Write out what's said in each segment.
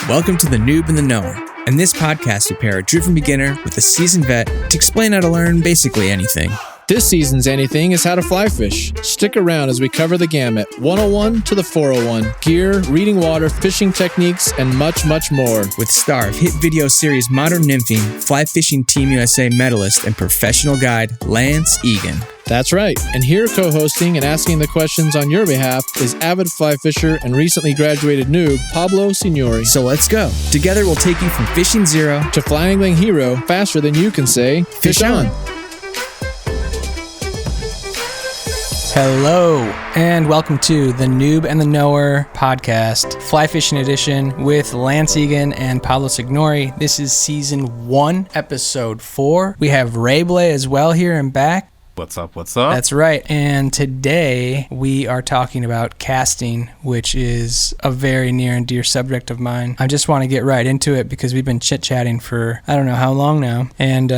Welcome to The Noob and the Knower. In this podcast, we pair a driven beginner with a seasoned vet to explain how to learn basically anything. This season's anything is how to fly fish. Stick around as we cover the gamut, 101 to the 401, gear, reading water, fishing techniques, and much, much more. With star of hit video series Modern Nymphing, Fly Fishing Team USA medalist, and professional guide Lance Egan. That's right. And here co-hosting and asking the questions on your behalf is avid fly fisher and recently graduated noob, Pablo Signori. So let's go. Together we'll take you from fishing zero to fly angling hero faster than you can say, fish on. Hello, and welcome to the Noob and the Knower podcast, Fly Fishing Edition with Lance Egan and Pablo Signori. This is Season 1, Episode 4. We have Ray Blay as well here and back. What's up? What's up? That's right. And today we are talking about casting, which is a very near and dear subject of mine. I just want to get right into it because we've been chit-chatting for I don't know how long now. And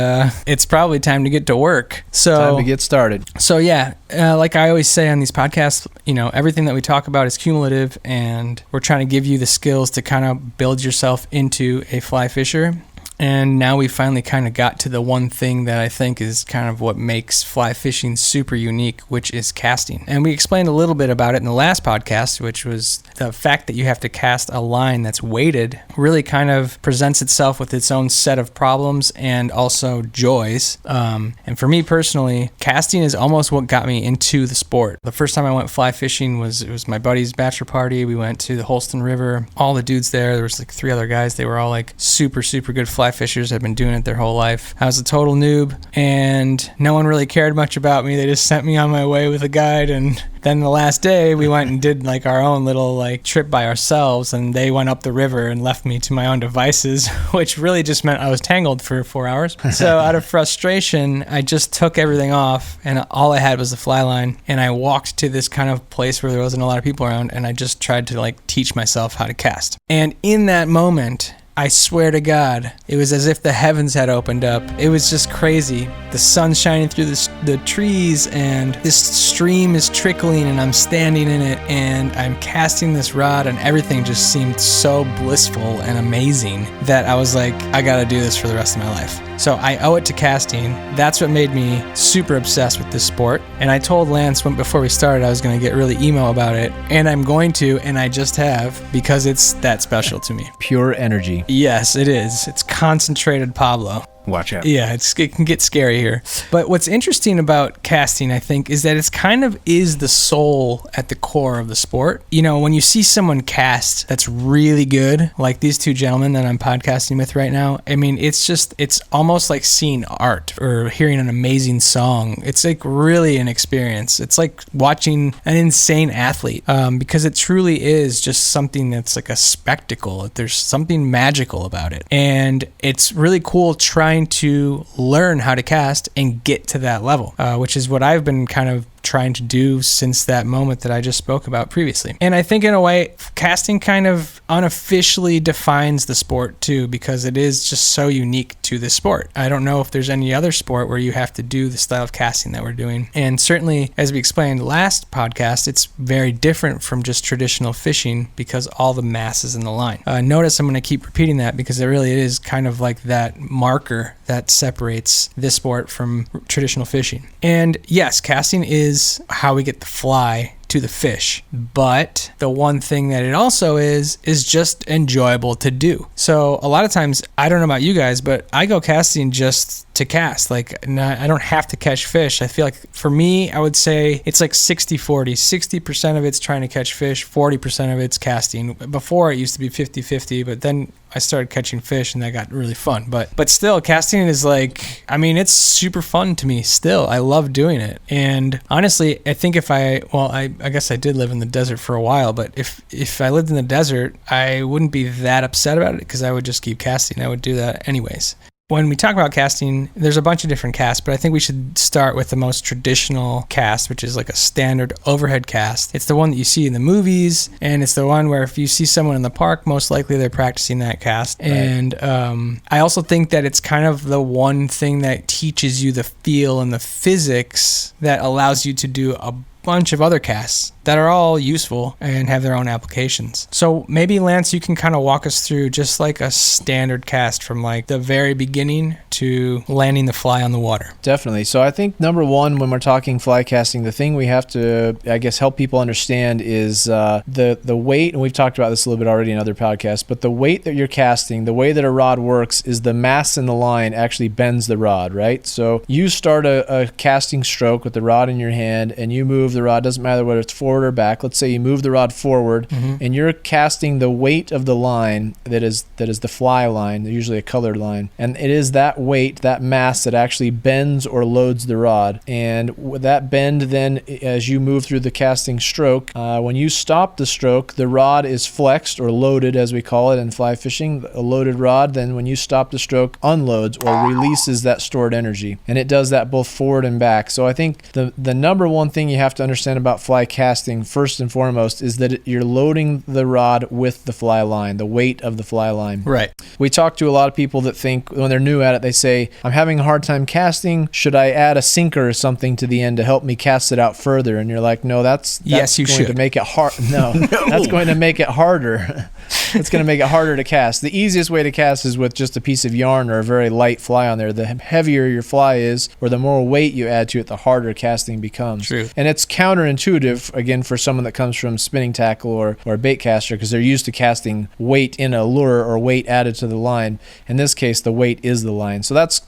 it's probably time to get to work. Time to get started. So yeah, like I always say on these podcasts, you know, everything that we talk about is cumulative and we're trying to give you the skills to kind of build yourself into a fly fisher. And now we finally kind of got to the one thing that I think is kind of what makes fly fishing super unique, which is casting. And we explained a little bit about it in the last podcast, which was the fact that you have to cast a line that's weighted really kind of presents itself with its own set of problems and also joys. And for me personally, casting is almost what got me into the sport. The first time I went fly fishing was my buddy's bachelor party. We went to the Holston River. All the dudes there was like 3 other guys. They were all like super good fly fishers, have been doing it their whole life. I was a total noob and no one really cared much about me. They just sent me on my way with a guide, and then the last day we went and did like our own little like trip by ourselves, and they went up the river and left me to my own devices, which really just meant I was tangled for 4 hours. So out of frustration, I just took everything off and all I had was the fly line, and I walked to this kind of place where there wasn't a lot of people around, and I just tried to like teach myself how to cast. And in that moment, I swear to God, it was as if the heavens had opened up. It was just crazy. The sun's shining through the trees, and this stream is trickling, and I'm standing in it, and I'm casting this rod, and everything just seemed so blissful and amazing that I was like, I gotta do this for the rest of my life. So I owe it to casting. That's what made me super obsessed with this sport. And I told Lance before we started I was going to get really emo about it. And I'm going to, and I just have, because it's that special to me. Pure energy. Yes, it is. It's concentrated Pablo. Watch out. Yeah, it can get scary here. But what's interesting about casting, I think, is that it's kind of is the soul at the core of the sport. You know, when you see someone cast that's really good, like these two gentlemen that I'm podcasting with right now, I mean, it's almost like seeing art or hearing an amazing song. It's like really an experience. It's like watching an insane athlete because it truly is just something that's like a spectacle. There's something magical about it. And it's really cool trying to learn how to cast and get to that level, which is what I've been kind of trying to do since that moment that I just spoke about previously. And I think in a way, casting kind of unofficially defines the sport too, because it is just so unique to the sport. I don't know if there's any other sport where you have to do the style of casting that we're doing. And certainly, as we explained last podcast, it's very different from just traditional fishing because all the mass is in the line. Notice I'm going to keep repeating that because it really is kind of like that marker that separates this sport from traditional fishing. And yes, casting is how we get the fly to the fish, but the one thing that it also is just enjoyable to do. So a lot of times, I don't know about you guys, but I go casting just to cast. Like, I don't have to catch fish. I feel like for me, I would say it's like 60-40. 60% of it's trying to catch fish, 40% of it's casting. Before it used to be 50-50, but then I started catching fish and that got really fun. But still, casting is like, I mean, it's super fun to me still. I love doing it. And honestly, I think I guess I did live in the desert for a while, but if I lived in the desert, I wouldn't be that upset about it because I would just keep casting. I would do that anyways. When we talk about casting, there's a bunch of different casts, but I think we should start with the most traditional cast, which is like a standard overhead cast. It's the one that you see in the movies, and it's the one where if you see someone in the park, most likely they're practicing that cast. Right. And I also think that it's kind of the one thing that teaches you the feel and the physics that allows you to do a bunch of other casts. that are all useful and have their own applications. So maybe, Lance, you can kind of walk us through just like a standard cast from like the very beginning to landing the fly on the water. Definitely. So I think number one, when we're talking fly casting, the thing we have to, I guess, help people understand is the weight, and we've talked about this a little bit already in other podcasts, but the weight that you're casting, the way that a rod works is the mass in the line actually bends the rod, right? So you start a casting stroke with the rod in your hand and you move the rod, doesn't matter whether it's forward or back. Let's say you move the rod forward and you're casting the weight of the line that is the fly line, usually a colored line. And it is that weight, that mass that actually bends or loads the rod. And with that bend, then as you move through the casting stroke, when you stop the stroke, the rod is flexed or loaded, as we call it in fly fishing. A loaded rod, then when you stop the stroke, unloads or releases that stored energy. And it does that both forward and back. So I think the number one thing you have to understand about fly casting, first and foremost, is that you're loading the rod with the fly line, the weight of the fly line. Right. We talk to a lot of people that think when they're new at it, they say, I'm having a hard time casting. Should I add a sinker or something to the end to help me cast it out further? And you're like, no, that's yes, you going should. to make it hard. No, that's going to make it harder. It's going to make it harder to cast. The easiest way to cast is with just a piece of yarn or a very light fly on there. The heavier your fly is, or the more weight you add to it, the harder casting becomes. True. And it's counterintuitive, again, for someone that comes from spinning tackle or a bait caster, because they're used to casting weight in a lure or weight added to the line. In this case, the weight is the line. So that's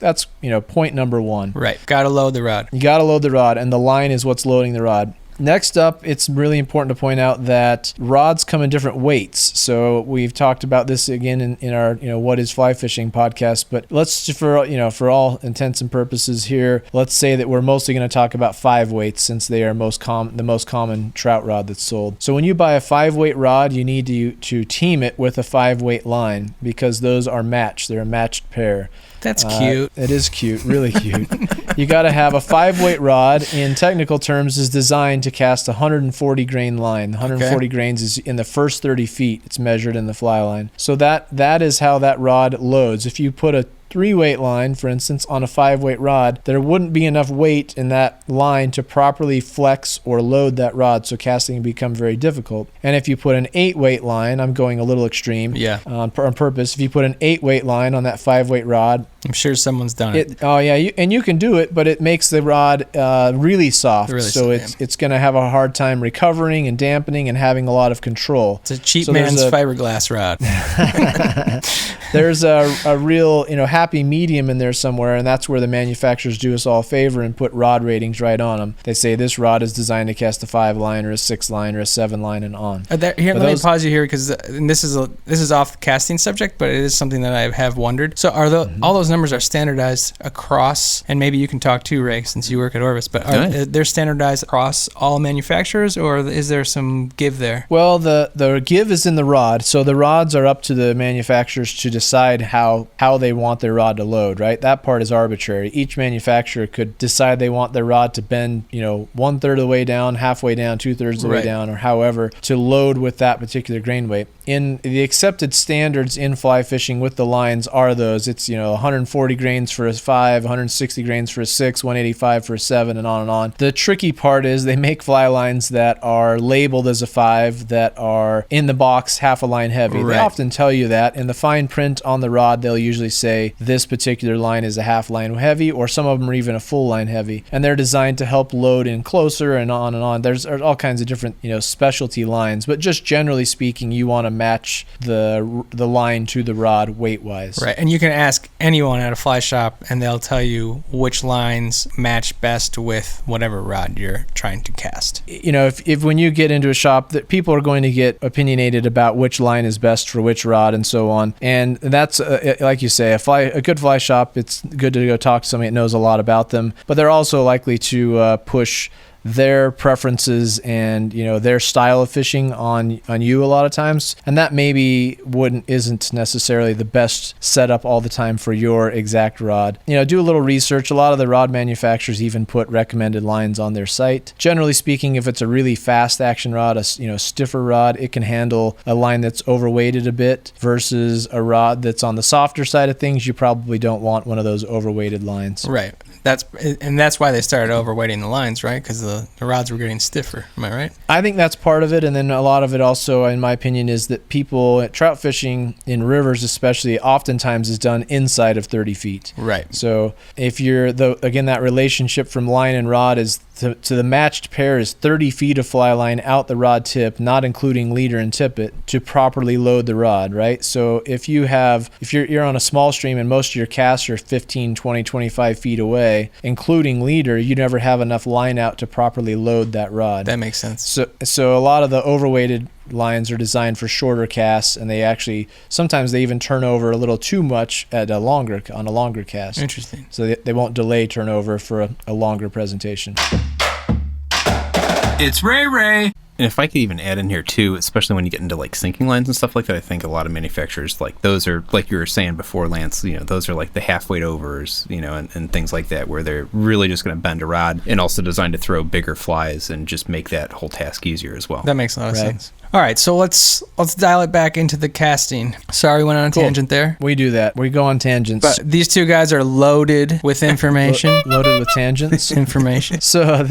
point number one. Right. Got to load the rod. You got to load the rod, and the line is what's loading the rod. Next up, it's really important to point out that rods come in different weights. So we've talked about this again in our what is fly fishing podcast. But let's for all intents and purposes here, let's say that we're mostly going to talk about 5 weights since they are the most common trout rod that's sold. So when you buy a 5-weight rod, you need to team it with a 5-weight line because those are matched. They're a matched pair. That's cute. It is cute, really cute. You got to have a 5-weight rod. In technical terms, is designed to cast 140 grain line. 140 grains is in the first 30 feet. It's measured in the fly line. So that is how that rod loads. If you put a 3-weight line, for instance, on a 5-weight rod, there wouldn't be enough weight in that line to properly flex or load that rod, so casting would become very difficult. And if you put an 8-weight line, I'm going a little extreme on purpose. If you put an 8-weight line on that 5-weight rod, I'm sure someone's done it. Oh yeah, you can do it, but it makes the rod really soft. It's going to have a hard time recovering and dampening and having a lot of control. It's a cheap man's fiberglass rod. There's a real happy medium in there somewhere, and that's where the manufacturers do us all a favor and put rod ratings right on them. They say this rod is designed to cast a 5-line or a 6-line or a 7-line and on. Let me pause you here because this is off the casting subject, but it is something that I have wondered. So are all those numbers are standardized across, and maybe you can talk too, Ray, since you work at Orvis, but they're standardized across all manufacturers, or is there some give there? Well, the give is in the rod, so the rods are up to the manufacturers to decide how they want their rod to load, right? That part is arbitrary. Each manufacturer could decide they want their rod to bend, 1/3 of the way down, halfway down, 2/3 of the way down, or however, to load with that particular grain weight. In the accepted standards in fly fishing with the lines are those. It's 140 grains for a 5, 160 grains for a 6, 185 for a 7, and on and on. The tricky part is they make fly lines that are labeled as a 5 that are in the box half a line heavy. They often tell you that. In the fine print on the rod, they'll usually say this particular line is a half line heavy, or some of them are even a full line heavy. And they're designed to help load in closer and on and on. There's all kinds of different specialty lines, but just generally speaking, you want to match the line to the rod weight-wise. Right, and you can ask anyone at a fly shop, and they'll tell you which lines match best with whatever rod you're trying to cast. If when you get into a shop, that people are going to get opinionated about which line is best for which rod and so on, and that's like you say, a good fly shop. It's good to go talk to somebody that knows a lot about them, but they're also likely to push their preferences and their style of fishing on you a lot of times, and that maybe isn't necessarily the best setup all the time for your exact rod. Do a little research. A lot of the rod manufacturers even put recommended lines on their site. Generally speaking, if it's a really fast action rod, a stiffer rod, it can handle a line that's overweighted a bit versus a rod that's on the softer side of things. You probably don't want one of those overweighted lines. Right. That's why they started overweighting the lines, right? Because the rods were getting stiffer. Am I right? I think that's part of it, and then a lot of it also, in my opinion, is that people at trout fishing in rivers especially oftentimes is done inside of 30 feet. Right. So if you're, again, that relationship from line and rod is to the matched pair is 30 feet of fly line out the rod tip, not including leader and tippet, to properly load the rod, right? So if you're on a small stream and most of your casts are 15, 20, 25 feet away, including leader, you never have enough line out to properly load that rod. That makes sense. So a lot of the overweighted lines are designed for shorter casts, and sometimes they even turn over a little too much on a longer cast. Interesting. So they won't delay turnover for a longer presentation. It's Ray. And if I could even add in here too, especially when you get into like sinking lines and stuff like that, I think a lot of manufacturers, like those are, like you were saying before, Lance, those are like the half-weight overs, and things like that, where they're really just going to bend a rod, and also designed to throw bigger flies and just make that whole task easier as well. That makes a lot of sense. All right, so let's dial it back into the casting. Sorry, went on a tangent there. We do that. We go on tangents. But these two guys are loaded with information. Loaded with tangents. Information. So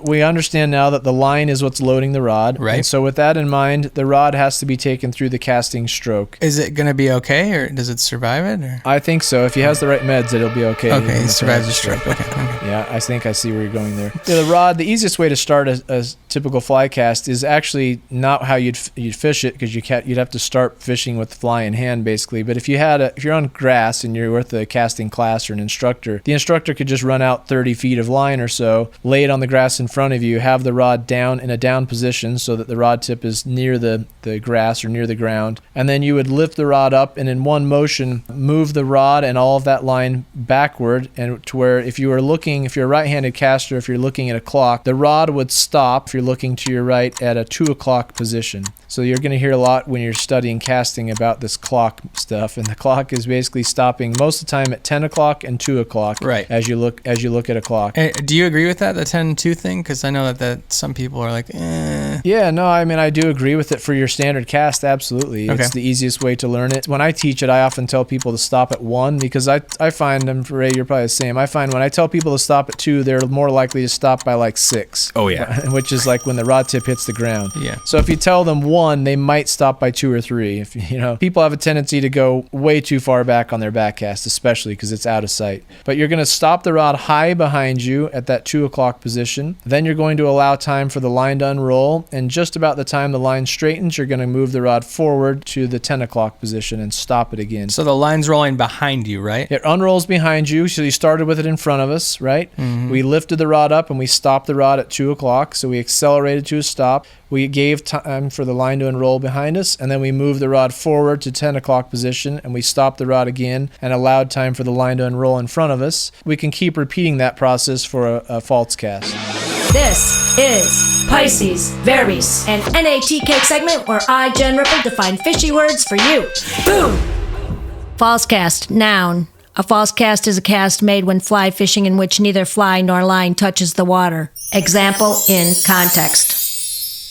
we understand now that the line is what's loading the rod. Right. And so with that in mind, the rod has to be taken through the casting stroke. Is it going to be okay, or does it survive it? Or? I think so. If he has the right meds, it'll be okay. Okay, it survives the stroke. Okay. Yeah, I think I see where you're going there. The rod, the easiest way to start a typical fly cast is actually not how you'd fish it, because you'd have to start fishing with the fly in hand basically. But if you're on grass and you're with a casting class or an instructor, the instructor could just run out 30 feet of line or so, lay it on the grass in front of you, have the rod down in a down position so that the rod tip is near the grass or near the ground, and then you would lift the rod up and in one motion move the rod and all of that line backward, and to where if you're a right-handed caster, if you're looking at a clock, the rod would stop if you're looking to your right at a 2 o'clock position. So you're going to hear a lot when you're studying casting about this clock stuff, and the clock is basically stopping most of the time at 10 o'clock and 2 o'clock. Right. As you look at a clock. Do you agree with that, the 10-2 thing? Because I know that some people are like, eh. Yeah, no, I mean, I do agree with it for your standard cast, absolutely. Okay. It's the easiest way to learn it. When I teach it, I often tell people to stop at 1, because I find, and Ray, you're probably the same, I find when I tell people to stop at 2, they're more likely to stop by like 6. Oh, yeah. Which is like when the rod tip hits the ground. Yeah. So if you tell them 1, they might stop by 2 or 3. People have a tendency to go way too far back on their back cast, especially because it's out of sight. But you're going to stop the rod high behind you at that 2 o'clock position. Then you're going to allow time for the line to unroll, and just about the time the line straightens, you're going to move the rod forward to the 10 o'clock position and stop it again. So the line's rolling behind you, right? It unrolls behind you, so you started with it in front of us, right? Mm-hmm. We lifted the rod up and we stopped the rod at 2 o'clock, so we accelerated to a stop. We gave time for the line to unroll behind us, and then we moved the rod forward to 10 o'clock position, and we stopped the rod again and allowed time for the line to unroll in front of us. We can keep repeating that process for a false cast. This is Pisces Varies, an NATK segment where I, Jen Ripple, define fishy words for you. Boom! False cast, noun. A false cast is a cast made when fly fishing in which neither fly nor line touches the water. Example in context.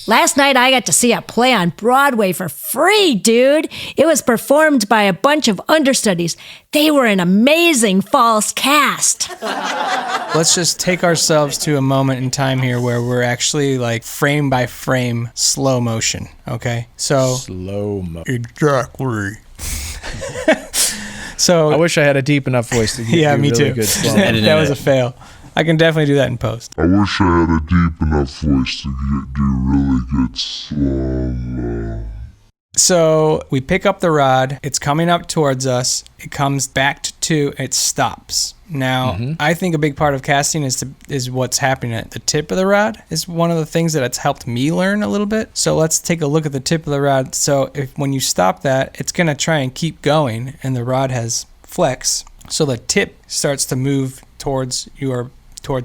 Last night I got to see a play on Broadway for free, dude. It was performed by a bunch of understudies. They were an amazing false cast. Let's just take ourselves to a moment in time here where we're actually like frame by frame slow motion, okay? So Slow mo. exactly. So I wish I had a deep enough voice to yeah, do me really too. good slow mo. That was a fail. I can definitely do that in post. I wish I had a deep enough voice to do really good slow-mo. So we pick up the rod. It's coming up towards us. It comes back to 2. It stops. Now, I think a big part of casting is what's happening at the tip of the rod is one of the things that it's helped me learn a little bit. So let's take a look at the tip of the rod. So when you stop that, it's going to try and keep going, and the rod has flex. So the tip starts to move towards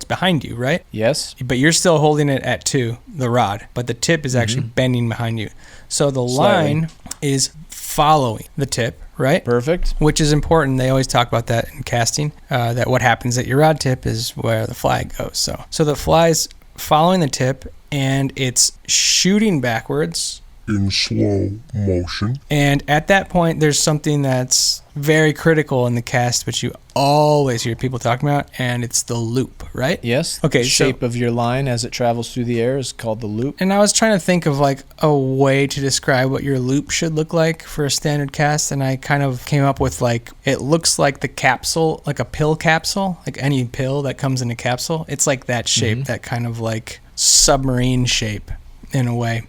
behind you, right? Yes. But you're still holding it at 2, the rod, but the tip is actually bending behind you. So the line is following the tip, right? Perfect. Which is important. They always talk about that in casting, that what happens at your rod tip is where the fly goes. So the fly's following the tip, and it's shooting backwards in slow motion. And at that point, there's something that's very critical in the cast, which you always hear people talking about, and it's the loop, right? Yes. Okay, The shape of your line as it travels through the air is called the loop. And I was trying to think of like a way to describe what your loop should look like for a standard cast, and I kind of came up with like, it looks like the capsule, like a pill capsule, like any pill that comes in a capsule. It's like that shape, that kind of like submarine shape in a way.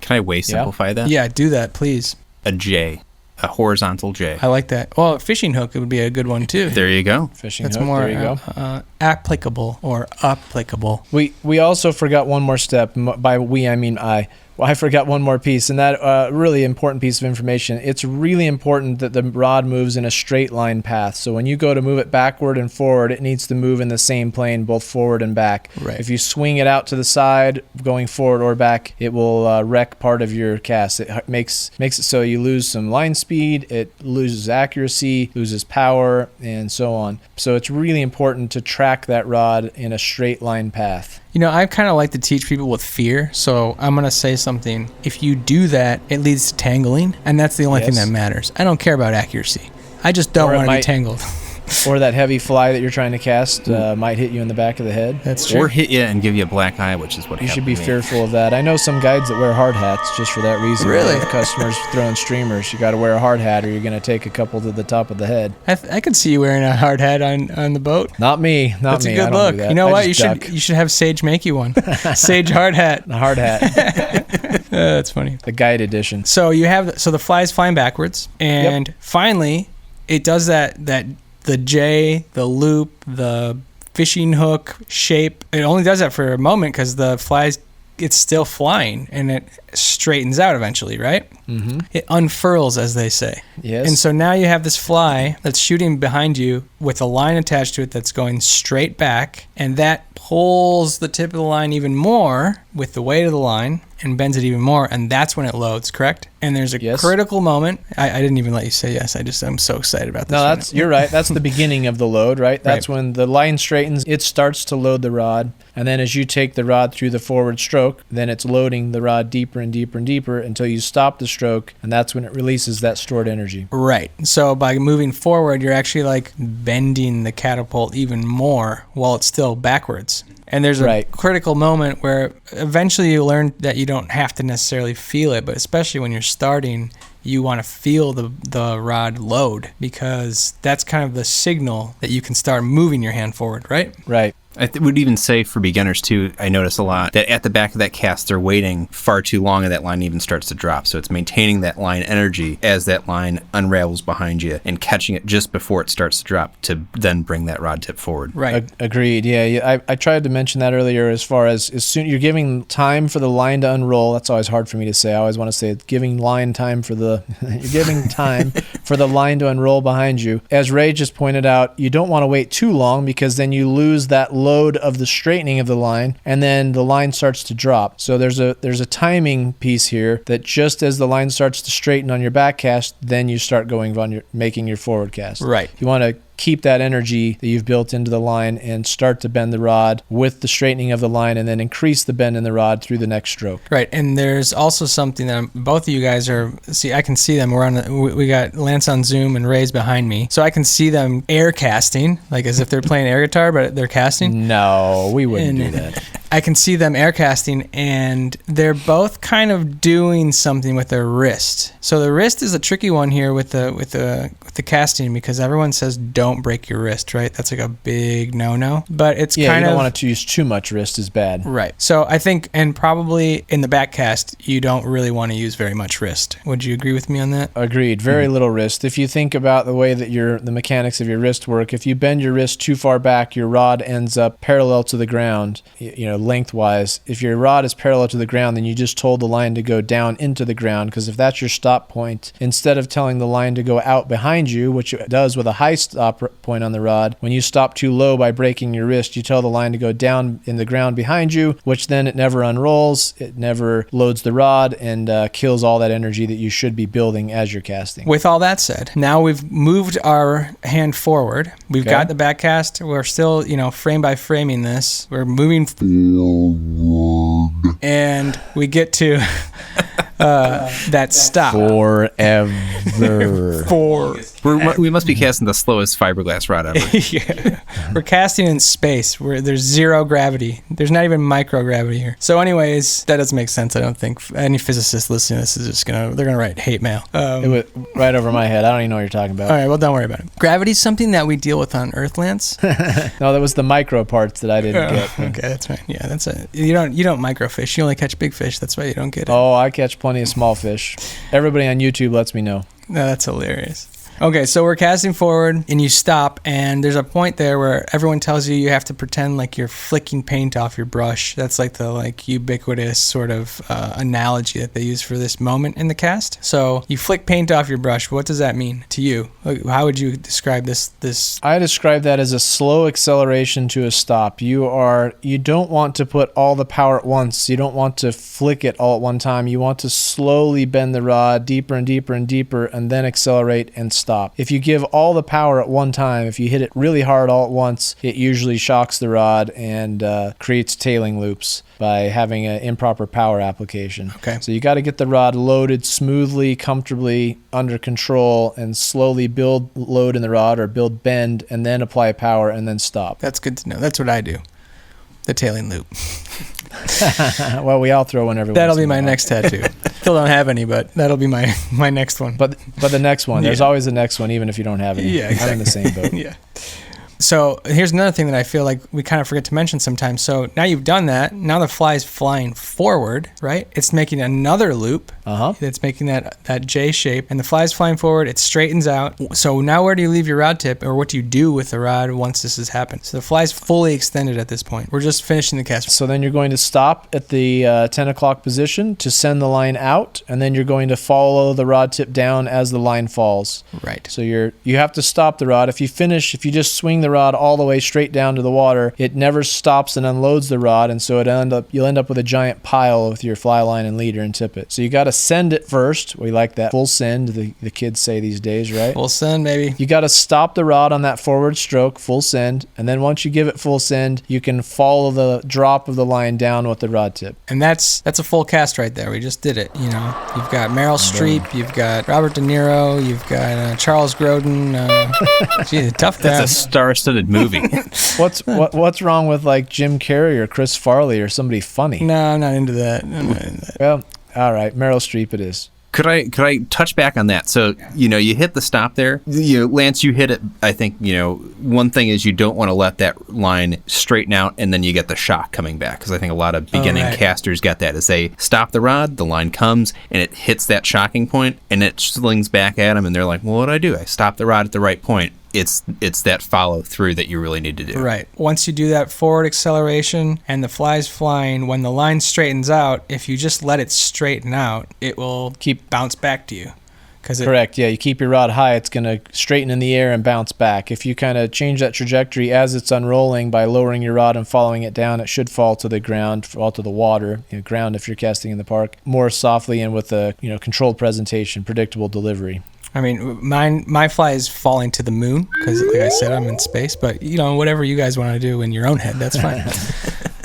Can I way simplify that? Yeah, do that, please. A J. A horizontal J. I like that. Well, a fishing hook, it would be a good one too. There you go. Fishing That's hook, more there you go. applicable or applicable. We also forgot one more step. By we, I mean I. Well, I forgot one more piece, and that really important piece of information. It's really important that the rod moves in a straight line path. So when you go to move it backward and forward, it needs to move in the same plane, both forward and back. Right. If you swing it out to the side, going forward or back, it will wreck part of your cast. It makes it so you lose some line speed, it loses accuracy, loses power, and so on. So it's really important to track that rod in a straight line path. You know, I kind of like to teach people with fear, so I'm going to say something. If you do that, it leads to tangling, and that's the only thing that matters. I don't care about accuracy. I just don't want to be tangled. Or that heavy fly that you're trying to cast might hit you in the back of the head. That's true. Or hit you and give you a black eye, which is what You happened should be to me. fearful of that. I know some guides that wear hard hats just for that reason. Really? If customers throwing streamers, you got to wear a hard hat or you're going to take a couple to the top of the head. I could see you wearing a hard hat on the boat. Not me. That's me. a good I don't look. do that. You know I what? just duck. You should have Sage make you one. Sage hard hat. A hard hat. That's funny. The guide edition. So you have the fly's flying backwards, and finally, it does that the J, the loop, the fishing hook shape. It only does that for a moment because the fly's it's still flying and it straightens out eventually, right? Mm-hmm. It unfurls, as they say. Yes. And so now you have this fly that's shooting behind you with a line attached to it that's going straight back, and that pulls the tip of the line even more with the weight of the line and bends it even more, and that's when it loads, correct? And there's a critical moment. I didn't even let you say yes. I'm so excited about this. No, you're right. That's the beginning of the load, right? That's when the line straightens, it starts to load the rod, and then as you take the rod through the forward stroke, then it's loading the rod deeper and deeper and deeper until you stop the stroke, and that's when it releases that stored energy. Right. So by moving forward, you're actually like bending the catapult even more while it's still backwards. And there's a critical moment where eventually you learn that you don't have to necessarily feel it, but especially when you're starting, you want to feel the rod load, because that's kind of the signal that you can start moving your hand forward, right? Right. I would even say for beginners too, I notice a lot that at the back of that cast, they're waiting far too long and that line even starts to drop. So it's maintaining that line energy as that line unravels behind you and catching it just before it starts to drop to then bring that rod tip forward. Right. Agreed. Yeah. I tried to mention that earlier as far as soon you're giving time for the line to unroll. That's always hard for me to say. I always want to say it's giving line time for the you're giving time for the line to unroll behind you. As Ray just pointed out, you don't want to wait too long because then you lose that load of the straightening of the line, and then the line starts to drop. So there's a timing piece here that just as the line starts to straighten on your back cast, then you start going on making your forward cast. Right. You want to keep that energy that you've built into the line and start to bend the rod with the straightening of the line, and then increase the bend in the rod through the next stroke. Right. And there's also something that both of you guys I can see them. We got Lance on Zoom and Ray's behind me. So I can see them air casting, like as if they're playing air guitar, but they're casting. No, we wouldn't do that. I can see them air casting, and they're both kind of doing something with their wrist. So the wrist is a tricky one here with the casting, because everyone says don't break your wrist, right? That's like a big no-no. But it's kind of, you don't want to use too much wrist is bad. Right. So I think, and probably in the back cast, you don't really want to use very much wrist. Would you agree with me on that? Agreed. Very little wrist. If you think about the way that the mechanics of your wrist work, if you bend your wrist too far back, your rod ends up parallel to the ground, lengthwise. If your rod is parallel to the ground, then you just told the line to go down into the ground, because if that's your stop point, instead of telling the line to go out behind you, which it does with a high stop point on the rod, when you stop too low by breaking your wrist, you tell the line to go down in the ground behind you, which then it never unrolls, it never loads the rod, and kills all that energy that you should be building as you're casting. With all that said, now we've moved our hand forward. We've got the back cast. We're still, frame by framing this. We're moving forward. And we get to that stop. Forever. We must be casting the slowest fiberglass rod ever. Yeah. We're casting in space where there's zero gravity. There's not even microgravity here. So anyways, that doesn't make sense. I don't think any physicist listening to this is just they're gonna write hate mail. It went right over my head. I don't even know what you're talking about. All right, well, don't worry about it. Gravity's something that we deal with on Earth, Lance. No, that was the micro parts that I didn't get. Okay, that's right. Yeah, that's it. You don't microfish. You only catch big fish. That's why you don't get it. Oh, I catch plenty of small fish. Everybody on YouTube lets me know. No, that's hilarious. Okay, so we're casting forward, and you stop, and there's a point there where everyone tells you have to pretend like you're flicking paint off your brush. That's like the ubiquitous sort of analogy that they use for this moment in the cast. So you flick paint off your brush. What does that mean to you? How would you describe this? I describe that as a slow acceleration to a stop. You don't want to put all the power at once. You don't want to flick it all at one time. You want to slowly bend the rod deeper and deeper and deeper, and then accelerate and stop. If you give all the power at one time, if you hit it really hard all at once, it usually shocks the rod and creates tailing loops by having an improper power application. Okay. So you got to get the rod loaded smoothly, comfortably, under control, and slowly build load in the rod or build bend, and then apply power and then stop. That's good to know. That's what I do. The tailing loop. Well, we all throw one every That'll once be in a my while. next tattoo. Still don't have any, but that'll be my next one. But the next one, there's always a next one, even if you don't have any. Yeah, exactly. I'm in the same boat. Yeah. So here's another thing that I feel like we kind of forget to mention sometimes. So now you've done that. Now the fly is flying forward, right? It's making another loop. It's making that J shape, and the fly is flying forward. It straightens out. So now where do you leave your rod tip, or what do you do with the rod once this has happened? So the fly is fully extended at this point. We're just finishing the cast. So then you're going to stop at the 10 o'clock position to send the line out, and then you're going to follow the rod tip down as the line falls. Right. So you have to stop the rod. If you just swing the rod all the way straight down to the water, it never stops and unloads the rod, and so you'll end up with a giant pile with your fly line and leader and tippet. So you got to send it first. We like that full send, the kids say these days, right? Full send, baby. You got to stop the rod on that forward stroke, full send, and then once you give it full send, you can follow the drop of the line down with the rod tip. And that's a full cast right there. We just did it. You know, you've got Meryl Streep, you've got Robert De Niro, you've got Charles Grodin. Geez, tough crowd. That's a star-studded movie. What's wrong with like Jim Carrey or Chris Farley or somebody funny? No, I'm not into that. Well, all right, Meryl Streep it is. Could I touch back on that? So, you hit the stop there. Lance, you hit it. I think, one thing is you don't want to let that line straighten out and then you get the shock coming back. Because I think a lot of beginning casters get that. As they stop the rod, the line comes and it hits that shocking point and it slings back at them. And they're like, well, what do I do? I stopped the rod at the right point. It's that follow through that you really need to do. Right. Once you do that forward acceleration and the fly's flying, when the line straightens out, if you just let it straighten out, it will bounce back to you. Correct. Yeah, you keep your rod high, it's going to straighten in the air and bounce back. If you kind of change that trajectory as it's unrolling by lowering your rod and following it down, it should fall to the ground, fall to the water, ground if you're casting in the park, more softly and with a controlled presentation, predictable delivery. I mean, my fly is falling to the moon because, like I said, I'm in space. But, whatever you guys want to do in your own head, that's fine.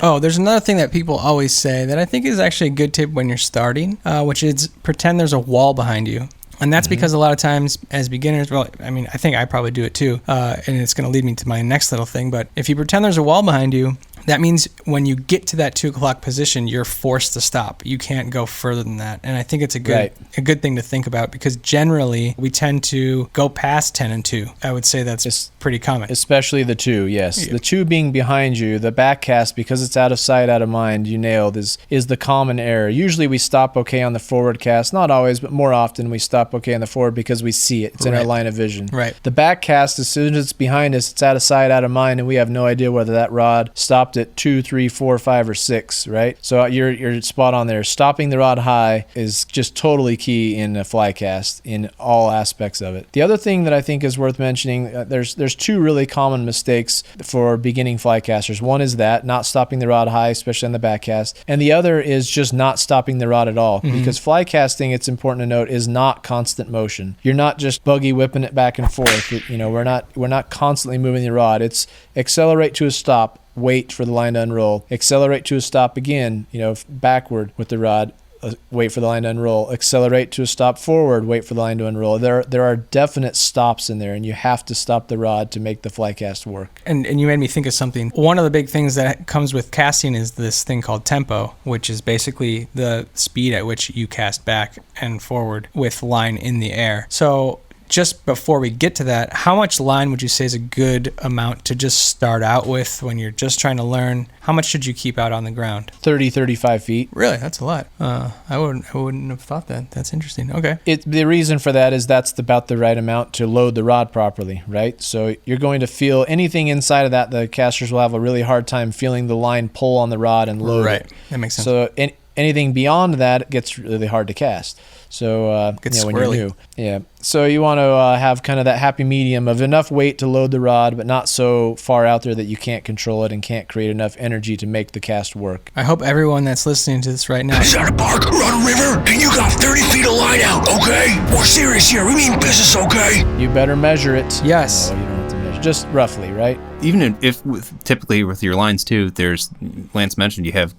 Oh, there's another thing that people always say that I think is actually a good tip when you're starting, which is pretend there's a wall behind you. And that's because a lot of times as beginners, I think I probably do it too, and it's going to lead me to my next little thing. But if you pretend there's a wall behind you, that means when you get to that 2 o'clock position, you're forced to stop. You can't go further than that. And I think it's a good thing to think about because generally we tend to go past 10 and 2. I would say that's pretty common. Especially the 2, yes. Yeah. The 2 being behind you, the back cast, because it's out of sight, out of mind, you nailed, is the common error. Usually we stop okay on the forward cast. Not always, but more often we stop okay on the forward because we see it. It's in our line of vision. Right. The back cast, as soon as it's behind us, it's out of sight, out of mind, and we have no idea whether that rod stopped at 2, 3, 4, 5, or 6, right? So you're spot on there. Stopping the rod high is just totally key in a fly cast in all aspects of it. The other thing that I think is worth mentioning, there's 2 really common mistakes for beginning fly casters. One is that, not stopping the rod high, especially on the back cast. And the other is just not stopping the rod at all. Mm-hmm. Because fly casting, it's important to note, is not constant motion. You're not just buggy whipping it back and forth. We're not constantly moving the rod. It's accelerate to a stop, wait for the line to unroll, accelerate to a stop again, backward with the rod, wait for the line to unroll. Accelerate to a stop forward, wait for the line to unroll. There are definite stops in there, and you have to stop the rod to make the fly cast work. And you made me think of something. One of the big things that comes with casting is this thing called tempo, which is basically the speed at which you cast back and forward with line in the air. So just before we get to that, how much line would you say is a good amount to just start out with when you're just trying to learn? How much should you keep out on the ground? 30, 35 feet. Really? That's a lot. I wouldn't have thought that. That's interesting. Okay. The reason for that is that's about the right amount to load the rod properly, right? So you're going to feel anything inside of that, the casters will have a really hard time feeling the line pull on the rod and load Right. it. That makes sense. So anything beyond that gets really hard to cast. So when you're new, so you want to have kind of that happy medium of enough weight to load the rod, but not so far out there that you can't control it and can't create enough energy to make the cast work. I hope everyone that's listening to this right now. Is that a park around a river? And you got 30 feet of line out, okay? We're serious here. We mean business, okay? You better measure it. Yes. No, you don't have to measure. Just roughly, right? Even if typically with your lines too, there's, Lance mentioned you have,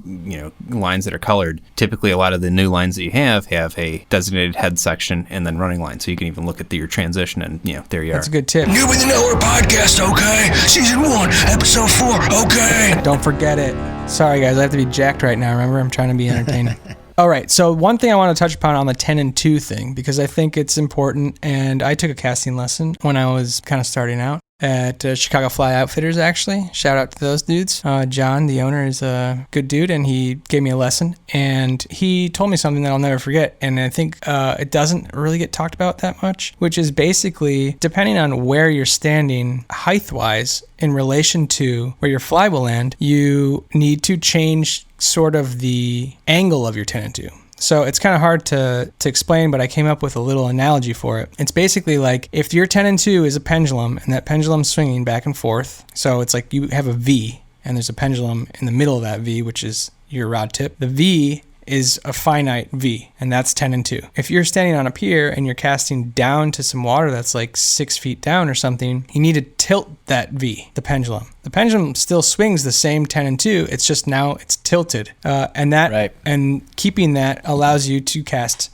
lines that are colored. Typically a lot of the new lines that you have a designated head section and then running line. So you can even look at your transition and, there you are. That's a good tip. New with the Nowhere podcast, okay? Season 1, episode 4, okay? Don't forget it. Sorry, guys. I have to be jacked right now. Remember, I'm trying to be entertaining. All right. So one thing I want to touch upon on the 10 and 2 thing, because I think it's important. And I took a casting lesson when I was kind of starting out at Chicago Fly Outfitters, actually. Shout out to those dudes. John, the owner, is a good dude, and he gave me a lesson. And he told me something that I'll never forget. And I think it doesn't really get talked about that much, which is basically, depending on where you're standing height-wise in relation to where your fly will land, you need to change sort of the angle of your 10 and 2. So it's kind of hard to explain, but I came up with a little analogy for it. It's basically like if your 10 and 2 is a pendulum and that pendulum's swinging back and forth. So it's like you have a V and there's a pendulum in the middle of that V, which is your rod tip. The V is a finite V, and that's 10 and 2. If you're standing on a pier and you're casting down to some water that's like 6 feet down or something, you need to tilt that V, the pendulum. The pendulum still swings the same 10 and 2, it's just now it's tilted. And keeping that allows you to cast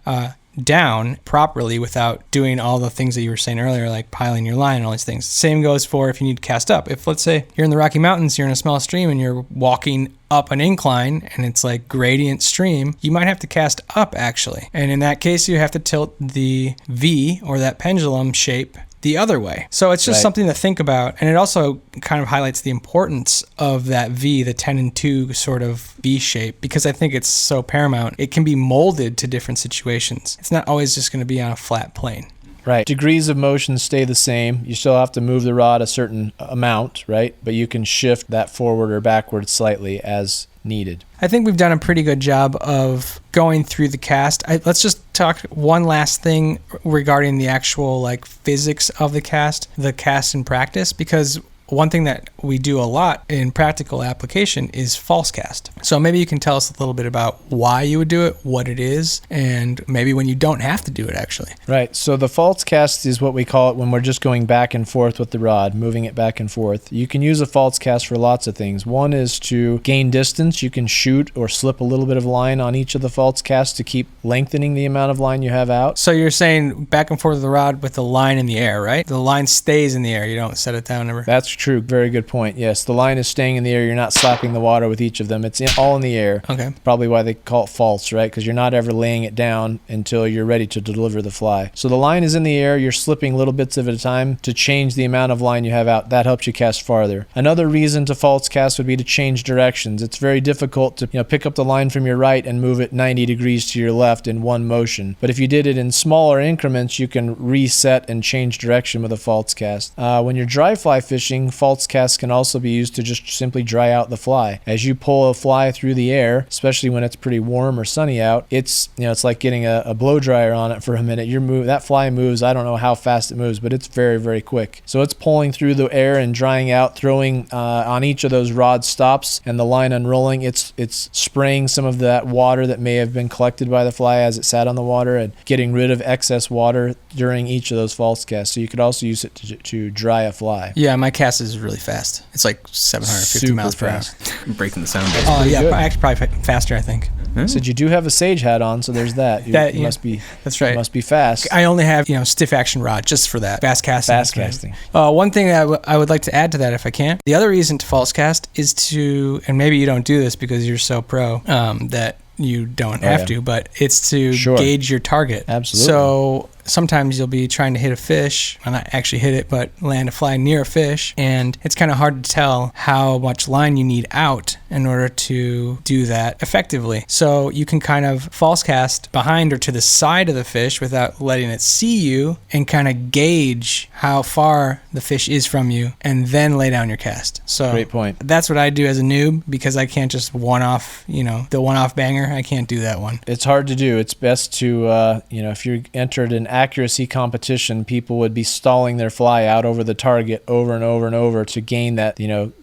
down properly without doing all the things that you were saying earlier, like piling your line and all these things. Same goes for if you need to cast up. If, let's say, you're in the Rocky Mountains, you're in a small stream and you're walking up an incline and it's like gradient stream, you might have to cast up actually. And in that case, you have to tilt the V or that pendulum shape the other way. So it's just something to think about. And it also kind of highlights the importance of that V, the 10 and 2 sort of V shape, because I think it's so paramount. It can be molded to different situations. It's not always just going to be on a flat plane. Right. Degrees of motion stay the same. You still have to move the rod a certain amount, right? But you can shift that forward or backward slightly as needed. I think we've done a pretty good job of going through the cast. Let's just talk one last thing regarding the actual physics of the cast in practice, because one thing that we do a lot in practical application is false cast. So maybe you can tell us a little bit about why you would do it, what it is, and maybe when you don't have to do it actually. Right. So the false cast is what we call it when we're just going back and forth with the rod, moving it back and forth. You can use a false cast for lots of things. One is to gain distance. You can shoot or slip a little bit of line on each of the false casts to keep lengthening the amount of line you have out. So you're saying back and forth with the rod with the line in the air, right? The line stays in the air. You don't set it down ever. That's true. Very good point. Yes, the line is staying in the air. You're not slapping the water with each of them. It's all in the air. Okay. Probably why they call it false, right? Because you're not ever laying it down until you're ready to deliver the fly. So the line is in the air. You're slipping little bits of it at a time to change the amount of line you have out. That helps you cast farther. Another reason to false cast would be to change directions. It's very difficult to pick up the line from your right and move it 90 degrees to your left in one motion. But if you did it in smaller increments, you can reset and change direction with a false cast. When you're dry fly fishing, false casts can also be used to just simply dry out the fly. As you pull a fly through the air, especially when it's pretty warm or sunny out, it's like getting a blow dryer on it for a minute. That fly moves. I don't know how fast it moves, but it's very, very quick. So it's pulling through the air and drying out, throwing on each of those rod stops and the line unrolling. It's spraying some of that water that may have been collected by the fly as it sat on the water and getting rid of excess water during each of those false casts. So you could also use it to dry a fly. Yeah, my cast is really fast. It's like 750 Super miles per hour. fast. Breaking the sound. Oh, yeah, good. actually probably faster, I think. I said you do have a sage hat on, so there's that. You must be. That's right. You must be fast. I only have stiff action rod just for that fast casting. Fast casting. One thing I would like to add to that, if I can, the other reason to false cast is to, and maybe you don't do this because you're so pro that you don't have to, but it's to gauge your target. Absolutely. So sometimes you'll be trying to hit a fish, well, not actually hit it, but land a fly near a fish, and it's kind of hard to tell how much line you need out in order to do that effectively. So you can kind of false cast behind or to the side of the fish without letting it see you and kind of gauge how far the fish is from you and then lay down your cast. So great point. That's what I do as a noob because I can't just one-off, the one-off banger. I can't do that one. It's hard to do. It's best to, if you're entered an accuracy competition, people would be stalling their fly out over the target over and over and over to gain that,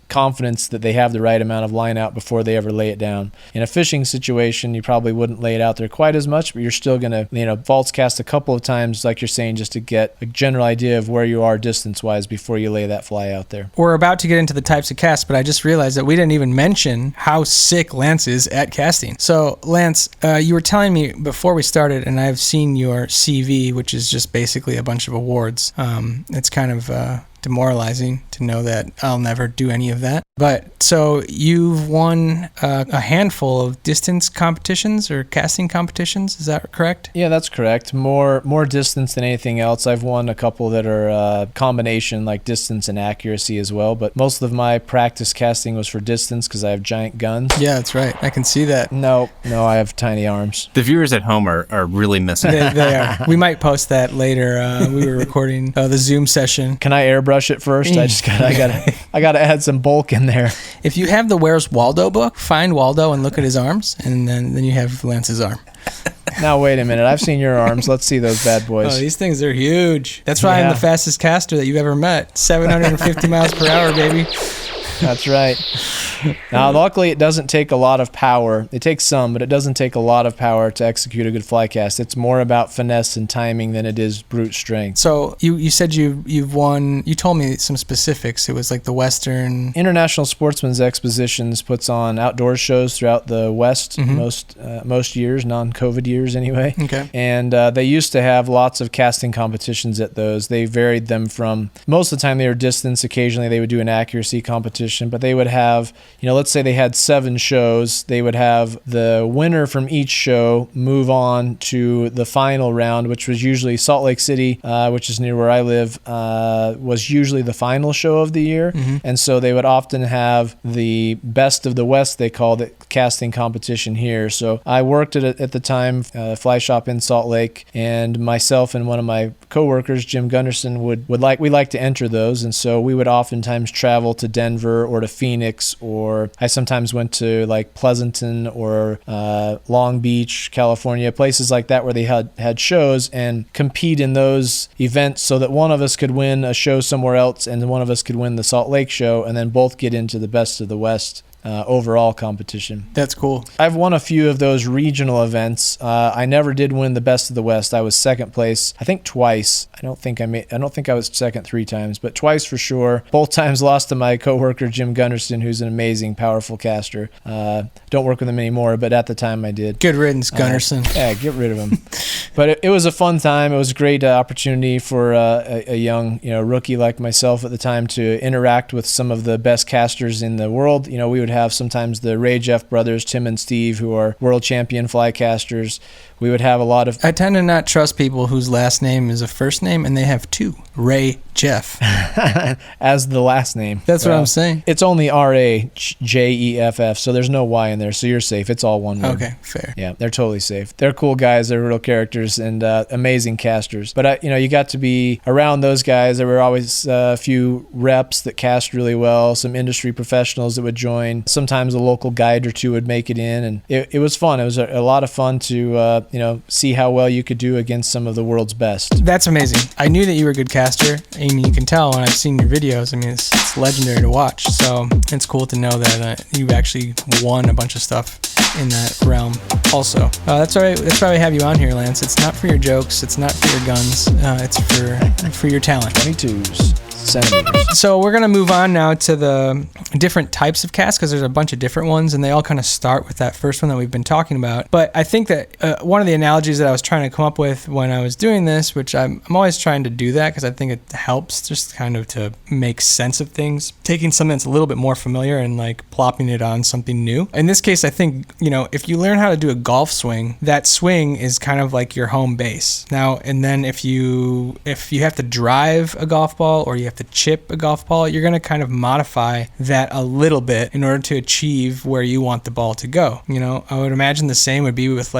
confidence that they have the right amount of line out before they ever lay it down. In a fishing situation, you probably wouldn't lay it out there quite as much, but you're still going to, false cast a couple of times, like you're saying, just to get a general idea of where you are distance-wise before you lay that fly out there. We're about to get into the types of casts, but I just realized that we didn't even mention how sick Lance is at casting. So, Lance, you were telling me before we started, and I've seen your CV, which is just basically a bunch of awards. It's kind of demoralizing to know that I'll never do any of that. But so you've won a handful of distance competitions or casting competitions, is that correct? Yeah, that's correct. More distance than anything else. I've won a couple that are combination, like distance and accuracy as well, but most of my practice casting was for distance because I have giant guns. Yeah, that's right. I can see that. No, I have tiny arms. The viewers at home are really missing it. They are. We might post that later. We were recording the Zoom session. Can I airbrush it first? I gotta add some bulk in there. If you have the Where's Waldo book, find Waldo and look at his arms, and then you have Lance's arm. Now wait a minute. I've seen your arms. Let's see those bad boys. Oh, these things are huge. That's why I'm the fastest caster that you've ever met. 750 miles per hour, baby. That's right. Now, luckily, it doesn't take a lot of power. It takes some, but it doesn't take a lot of power to execute a good fly cast. It's more about finesse and timing than it is brute strength. So you said you've won. You told me some specifics. It was like the Western International Sportsman's Expositions puts on outdoor shows throughout the West most years, non-COVID years anyway. Okay. And they used to have lots of casting competitions at those. They varied them from most of the time they were distance. Occasionally they would do an accuracy competition, but they would have, let's say they had 7 shows. They would have the winner from each show move on to the final round, which was usually Salt Lake City, which is near where I live, was usually the final show of the year. Mm-hmm. And so they would often have the best of the West, they called it, casting competition here. So I worked at the time, fly shop in Salt Lake, and myself and one of my coworkers, Jim Gunderson, we like to enter those. And so we would oftentimes travel to Denver or to Phoenix, or I sometimes went to like Pleasanton or Long Beach, California, places like that where they had shows, and compete in those events so that one of us could win a show somewhere else and one of us could win the Salt Lake show, and then both get into the best of the West overall competition. That's cool. I've won a few of those regional events. I never did win the best of the West. I was second place, I think twice. I don't think I was second 3 times, but twice for sure. Both times lost to my coworker Jim Gunderson, who's an amazing, powerful caster. Don't work with him anymore, but at the time I did. Good riddance, Gunderson. Yeah, get rid of him. But it was a fun time. It was a great opportunity for a young, rookie like myself at the time to interact with some of the best casters in the world. We would have sometimes the Ray Jeff brothers, Tim and Steve, who are world champion fly casters. We would have a lot of... I tend to not trust people whose last name is a first name and they have 2. Ray Jeff. As the last name. That's what I'm saying. It's only R-A-J-E-F-F, so there's no Y in there, so you're safe. It's all one word. Okay, fair. Yeah, they're totally safe. They're cool guys. They're real characters and amazing casters. But, you got to be around those guys. There were always a few reps that cast really well, some industry professionals that would join. Sometimes a local guide or 2 would make it in, and it was fun. It was a lot of fun to see how well you could do against some of the world's best. That's amazing. I knew that you were a good caster. I mean, you can tell when I've seen your videos. I mean, it's legendary to watch. So it's cool to know that you've actually won a bunch of stuff in that realm also. That's why we have you on here, Lance. It's not for your jokes. It's not for your guns. It's for your talent. 22s. centimeters. So we're going to move on now to the different types of casts, because there's a bunch of different ones, and they all kind of start with that first one that we've been talking about. But I think that one of the analogies that I was trying to come up with when I was doing this, which I'm always trying to do that because I think it helps just kind of to make sense of things, taking something that's a little bit more familiar and like plopping it on something new. In this case, I think, if you learn how to do a golf swing, that swing is kind of like your home base. Now, and then if you have to drive a golf ball or you have to chip a golf ball, you're going to kind of modify that a little bit in order to achieve where you want the ball to go. I would imagine the same would be with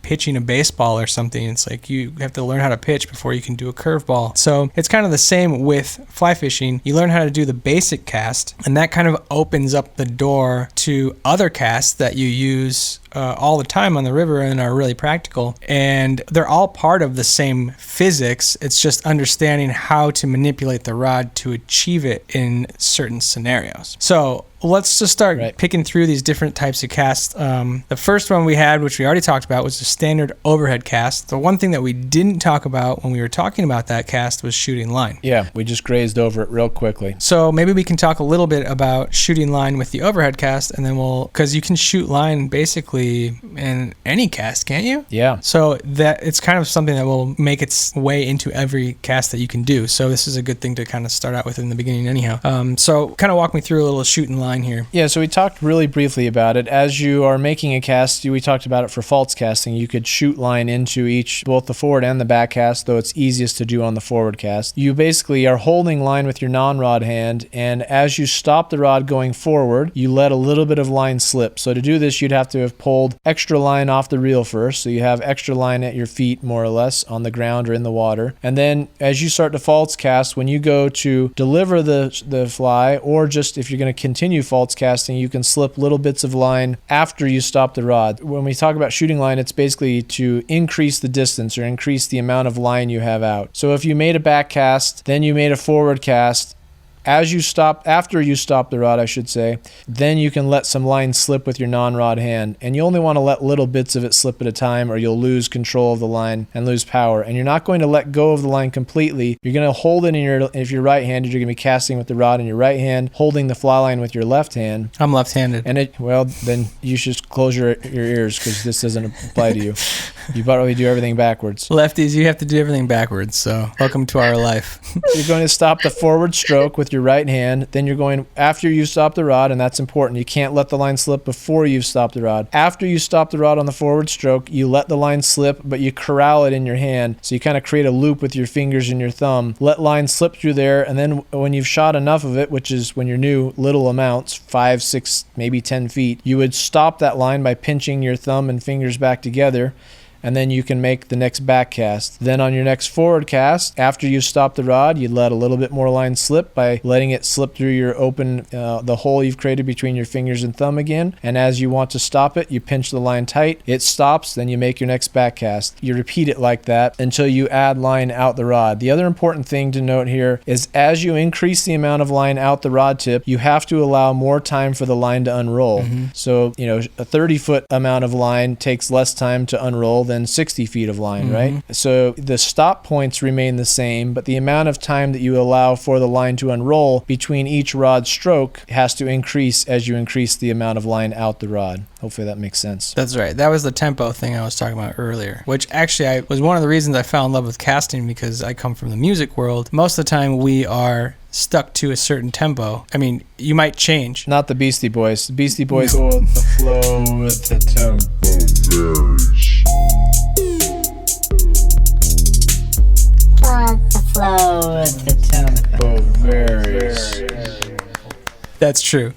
pitching a baseball or something. It's like you have to learn how to pitch before you can do a curveball. So it's kind of the same with fly fishing. You learn how to do the basic cast, and that kind of opens up the door to other casts that you use all the time on the river and are really practical. And they're all part of the same physics. It's just understanding how to manipulate the rod to achieve it in certain scenarios. So let's just start picking through these different types of casts. The first one we had, which we already talked about, was the standard overhead cast. The one thing that we didn't talk about when we were talking about that cast was shooting line. Yeah, we just grazed over it real quickly. So maybe we can talk a little bit about shooting line with the overhead cast, and then because you can shoot line basically in any cast, can't you? Yeah. So that it's kind of something that will make its way into every cast that you can do. So this is a good thing to kind of start out with in the beginning anyhow. So kind of walk me through a little shooting line here. Yeah, so we talked really briefly about it. As you are making a cast, we talked about it for false casting. You could shoot line into both the forward and the back cast, though it's easiest to do on the forward cast. You basically are holding line with your non-rod hand, and as you stop the rod going forward, you let a little bit of line slip. So to do this, you'd have to have pulled extra line off the reel first, so you have extra line at your feet, more or less, on the ground or in the water. And then as you start to false cast, when you go to deliver the fly, or just if you're going to continue false casting, you can slip little bits of line after you stop the rod. When we talk about shooting line, it's basically to increase the distance or increase the amount of line you have out. So if you made a back cast, then you made a forward cast, after you stop the rod, I should say, then you can let some line slip with your non-rod hand. And you only want to let little bits of it slip at a time, or you'll lose control of the line and lose power. And you're not going to let go of the line completely. You're going to hold it if you're right-handed, you're going to be casting with the rod in your right hand, holding the fly line with your left hand. I'm left-handed. And then you should close your ears, because this doesn't apply to you. You probably do everything backwards. Lefties, you have to do everything backwards, so welcome to our life. You're going to stop the forward stroke with your right hand. Then you're going, after you stop the rod, and that's important, you can't let the line slip before you've stopped the rod. After you stop the rod on the forward stroke, you let the line slip, but you corral it in your hand. So you kind of create a loop with your fingers and your thumb. Let line slip through there, and then when you've shot enough of it, which is when you're new, little amounts, 5, 6, maybe 10 feet, you would stop that line by pinching your thumb and fingers back together, and then you can make the next back cast. Then on your next forward cast, after you stop the rod, you let a little bit more line slip by letting it slip through your the hole you've created between your fingers and thumb again. And as you want to stop it, you pinch the line tight, it stops, then you make your next back cast. You repeat it like that until you add line out the rod. The other important thing to note here is as you increase the amount of line out the rod tip, you have to allow more time for the line to unroll. Mm-hmm. So, a 30-foot amount of line takes less time to unroll than 60 feet of line, mm-hmm. right? So the stop points remain the same, but the amount of time that you allow for the line to unroll between each rod stroke has to increase as you increase the amount of line out the rod. Hopefully that makes sense. That's right. That was the tempo thing I was talking about earlier, which actually was one of the reasons I fell in love with casting, because I come from the music world. Most of the time we are stuck to a certain tempo. I mean, you might change. Not the Beastie Boys. The Beastie Boys go with the flow, with the tempo varies. The flow, with the tempo varies. That's true.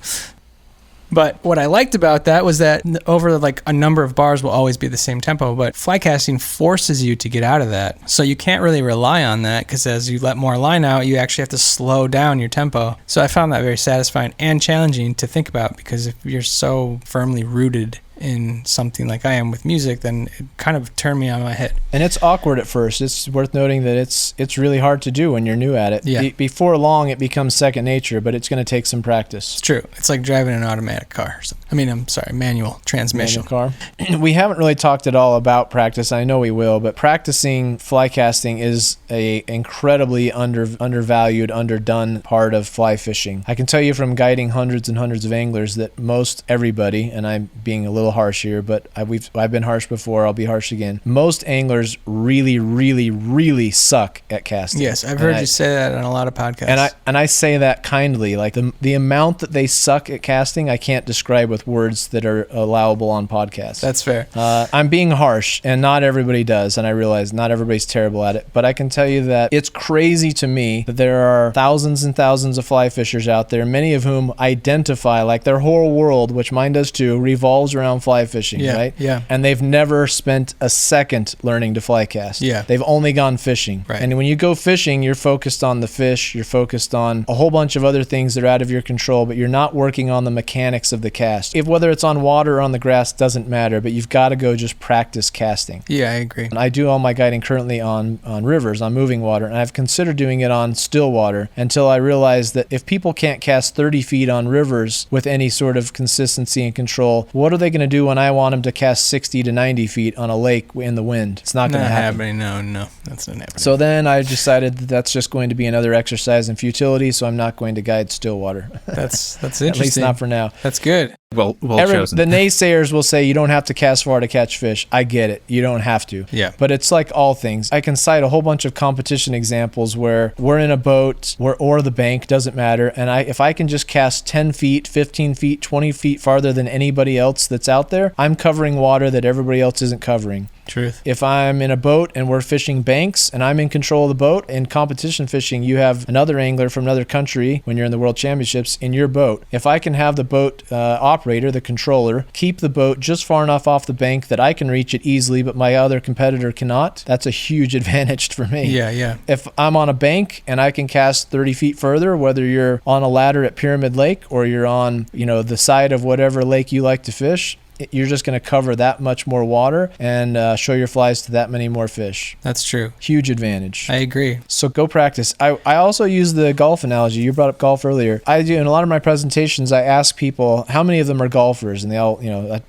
But what I liked about that was that over like a number of bars will always be the same tempo, but fly casting forces you to get out of that. So you can't really rely on that, because as you let more line out, you actually have to slow down your tempo. So I found that very satisfying and challenging to think about, because if you're so firmly rooted in something like I am with music, then it kind of turned me on my head. And it's awkward at first. It's worth noting that it's really hard to do when you're new at it. Yeah. Before long, it becomes second nature, but it's going to take some practice. It's true. It's like driving an automatic car or something. I mean, I'm sorry, manual transmission. Manual car. We haven't really talked at all about practice. I know we will, but practicing fly casting is a incredibly undervalued, underdone part of fly fishing. I can tell you from guiding hundreds and hundreds of anglers that most everybody, and I'm being a little harsh here, but I've been harsh before, I'll be harsh again. Most anglers really, really, really suck at casting. Yes, I've heard you say that on a lot of podcasts. And I say that kindly. Like the amount that they suck at casting, I can't describe with words that are allowable on podcasts. That's fair. I'm being harsh, and not everybody does, and I realize not everybody's terrible at it, but I can tell you that it's crazy to me that there are thousands and thousands of fly fishers out there, many of whom identify, like their whole world, which mine does too, revolves around fly fishing, right? Yeah. And they've never spent a second learning to fly cast. Yeah. They've only gone fishing. Right. And when you go fishing, you're focused on the fish, you're focused on a whole bunch of other things that are out of your control, but you're not working on the mechanics of the cast. Whether it's on water or on the grass doesn't matter, but you've got to go just practice casting. Yeah, I agree. And I do all my guiding currently on rivers, on moving water, and I've considered doing it on still water until I realized that if people can't cast 30 feet on rivers with any sort of consistency and control, what are they going to do when I want them to cast 60 to 90 feet on a lake in the wind? It's not going to happen. No, that's not happening. So then I decided that that's just going to be another exercise in futility, so I'm not going to guide still water. That's interesting. At least not for now. That's good. Well chosen. The naysayers will say you don't have to cast far to catch fish. I get it. You don't have to. Yeah. But it's like all things. I can cite a whole bunch of competition examples where we're in a boat or the bank, doesn't matter. And if I can just cast 10 feet, 15 feet, 20 feet farther than anybody else that's out there, I'm covering water that everybody else isn't covering. Truth. If I'm in a boat and we're fishing banks and I'm in control of the boat, in competition fishing, you have another angler from another country when you're in the World Championships in your boat. If I can have the boat operator, the controller, keep the boat just far enough off the bank that I can reach it easily, but my other competitor cannot, that's a huge advantage for me. Yeah. If I'm on a bank and I can cast 30 feet further, whether you're on a ladder at Pyramid Lake or you're on, the side of whatever lake you like to fish, you're just going to cover that much more water and show your flies to that many more fish. That's true. Huge advantage. I agree. So go practice. I also use the golf analogy. You brought up golf earlier. I do in a lot of my presentations. I ask people how many of them are golfers, and they all,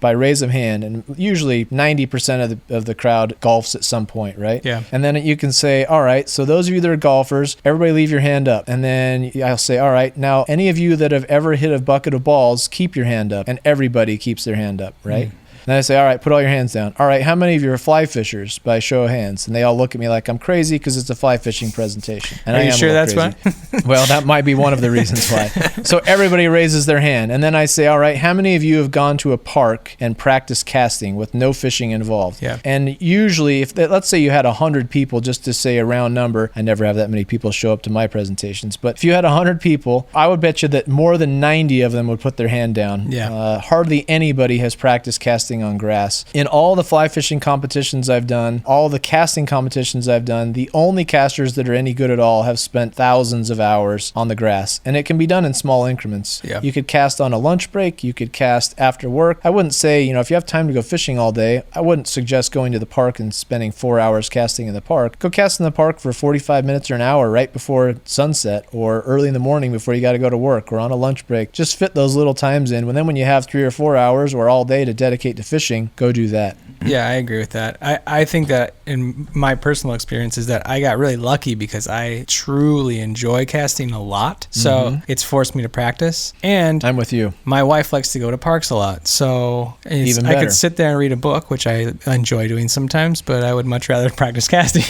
by raise of hand, and usually 90% of the crowd golfs at some point, right? Yeah. And then you can say, all right, so those of you that are golfers, everybody leave your hand up. And then I'll say, all right, now any of you that have ever hit a bucket of balls, keep your hand up, and everybody keeps their hand up. Right? Then I say, all right, put all your hands down. All right, how many of you are fly fishers by show of hands? And they all look at me like I'm crazy because it's a fly fishing presentation. And are I you am sure that's crazy. why? Well, that might be one of the reasons why. So everybody raises their hand. And then I say, all right, how many of you have gone to a park and practiced casting with no fishing involved? Yeah. And usually, let's say you had 100 people, just to say a round number. I never have that many people show up to my presentations. But if you had 100 people, I would bet you that more than 90 of them would put their hand down. Yeah. Hardly anybody has practiced casting on grass. In all the fly fishing competitions I've done, all the casting competitions I've done, the only casters that are any good at all have spent thousands of hours on the grass. And it can be done in small increments. Yeah. You could cast on a lunch break. You could cast after work. I wouldn't say, if you have time to go fishing all day, I wouldn't suggest going to the park and spending 4 hours casting in the park. Go cast in the park for 45 minutes or an hour right before sunset or early in the morning before you got to go to work or on a lunch break. Just fit those little times in. And then when you have 3 or 4 hours or all day to dedicate to fishing, go do that. Yeah, I agree with that. I think that in my personal experience is that I got really lucky because I truly enjoy casting a lot. So it's forced me to practice. And I'm with you. My wife likes to go to parks a lot. So Even better. I could sit there and read a book, which I enjoy doing sometimes, but I would much rather practice casting.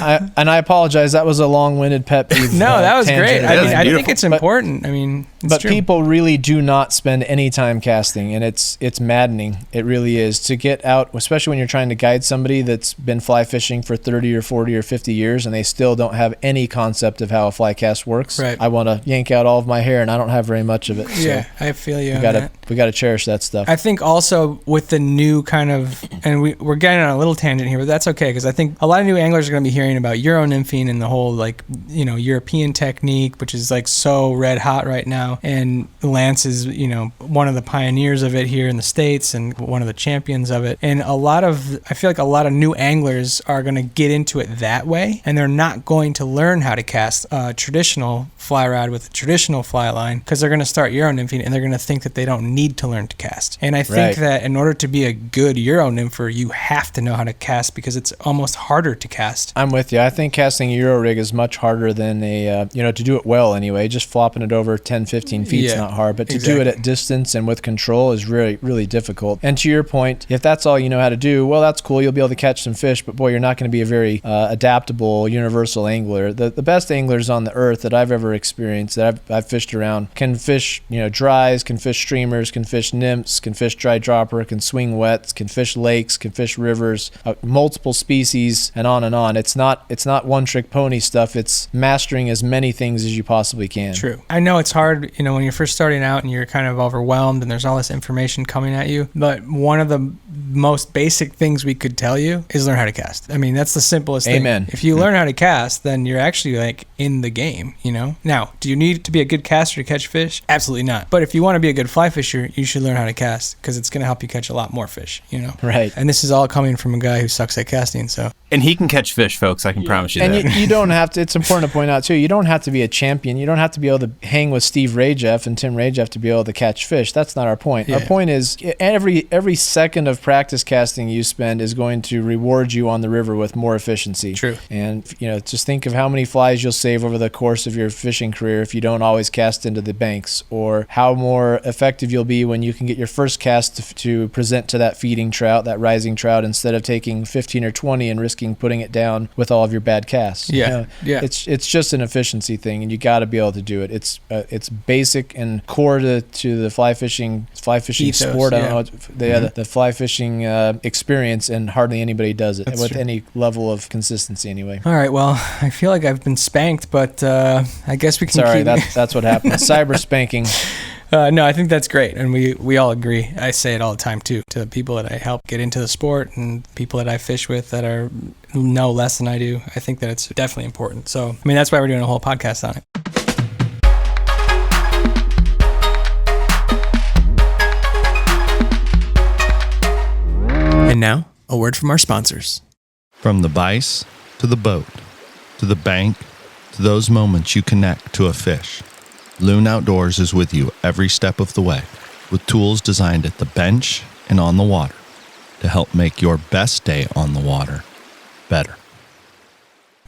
I apologize. That was a long-winded pet peeve. No, that was great. I think it's But- important. It's true. People really do not spend any time casting, and it's maddening. It really is. To get out, especially when you're trying to guide somebody that's been fly fishing for 30 or 40 or 50 years, and they still don't have any concept of how a fly cast works. Right. I want to yank out all of my hair, and I don't have very much of it. So Yeah, I feel you. we gotta cherish that stuff. I think also with the new kind of, and we're getting on a little tangent here, but that's okay because I think a lot of new anglers are going to be hearing about Euro nymphing and the whole like, you know, European technique, which is like so red hot right now. And Lance is, you know, one of the pioneers of it here in the States and one of the champions of it. And I feel like a lot of new anglers are going to get into it that way, and they're not going to learn how to cast a traditional fly rod with a traditional fly line because they're going to start Euro nymphing and they're going to think that they don't need to learn to cast. And I think that in order to be a good Euro nympher, you have to know how to cast because it's almost harder to cast. I'm with you. I think casting a Euro rig is much harder than to do it well anyway. Just flopping it over 10, 15 feet is not hard, but to do it at distance and with control is really, really difficult. And to your point, if that's all you know how to do, well, that's cool. You'll be able to catch some fish, but boy, you're not going to be a very adaptable, universal angler. The best anglers on the earth that I've ever experienced, that I've fished around, can fish, dries, can fish streamers, can fish nymphs, can fish dry dropper, can swing wets, can fish lakes, can fish rivers, multiple species, and on and on. It's not one trick pony stuff. It's mastering as many things as you possibly can. True. I know it's hard, when you're first starting out and you're kind of overwhelmed and there's all this information coming at you, but one of the most basic things we could tell you is learn how to cast. I mean, that's the simplest thing. Amen. If you learn how to cast, then you're actually like in the game, Now, do you need to be a good caster to catch fish? Absolutely not. But if you want to be a good fly fisher, you should learn how to cast because it's going to help you catch a lot more fish, Right. And this is all coming from a guy who sucks at casting, so. And he can catch fish, folks. I can promise you that. And you don't have to, it's important to point out too, you don't have to be a champion. You don't have to be able to hang with Steve Rajeff and Tim Rajeff to be able to catch fish. That's not our point. Yeah. Our point is every second of practice casting you spend is going to reward you on the river with more efficiency. True. And, just think of how many flies you'll save over the course of your fishing career if you don't always cast into the banks, or how more effective you'll be when you can get your first cast to present to that feeding trout, that rising trout, instead of taking 15 or 20 and risking putting it down with all of your bad casts. Yeah. It's just an efficiency thing, and you got to be able to do it. It's basic and core to the fly fishing ethos, sport. I don't know, the fly fishing experience, and hardly anybody does it with any level of consistency anyway. All right, well, I feel like I've been spanked, but I guess we can Sorry, keep... that's what happened. Cyber spanking. No, I think that's great, and we all agree. I say it all the time, too, to the people that I help get into the sport and people that I fish with who know less than I do. I think that it's definitely important. So, that's why we're doing a whole podcast on it. And now, a word from our sponsors. From the vise to the boat, to the bank, to those moments you connect to a fish, Loon Outdoors is with you every step of the way, with tools designed at the bench and on the water to help make your best day on the water better.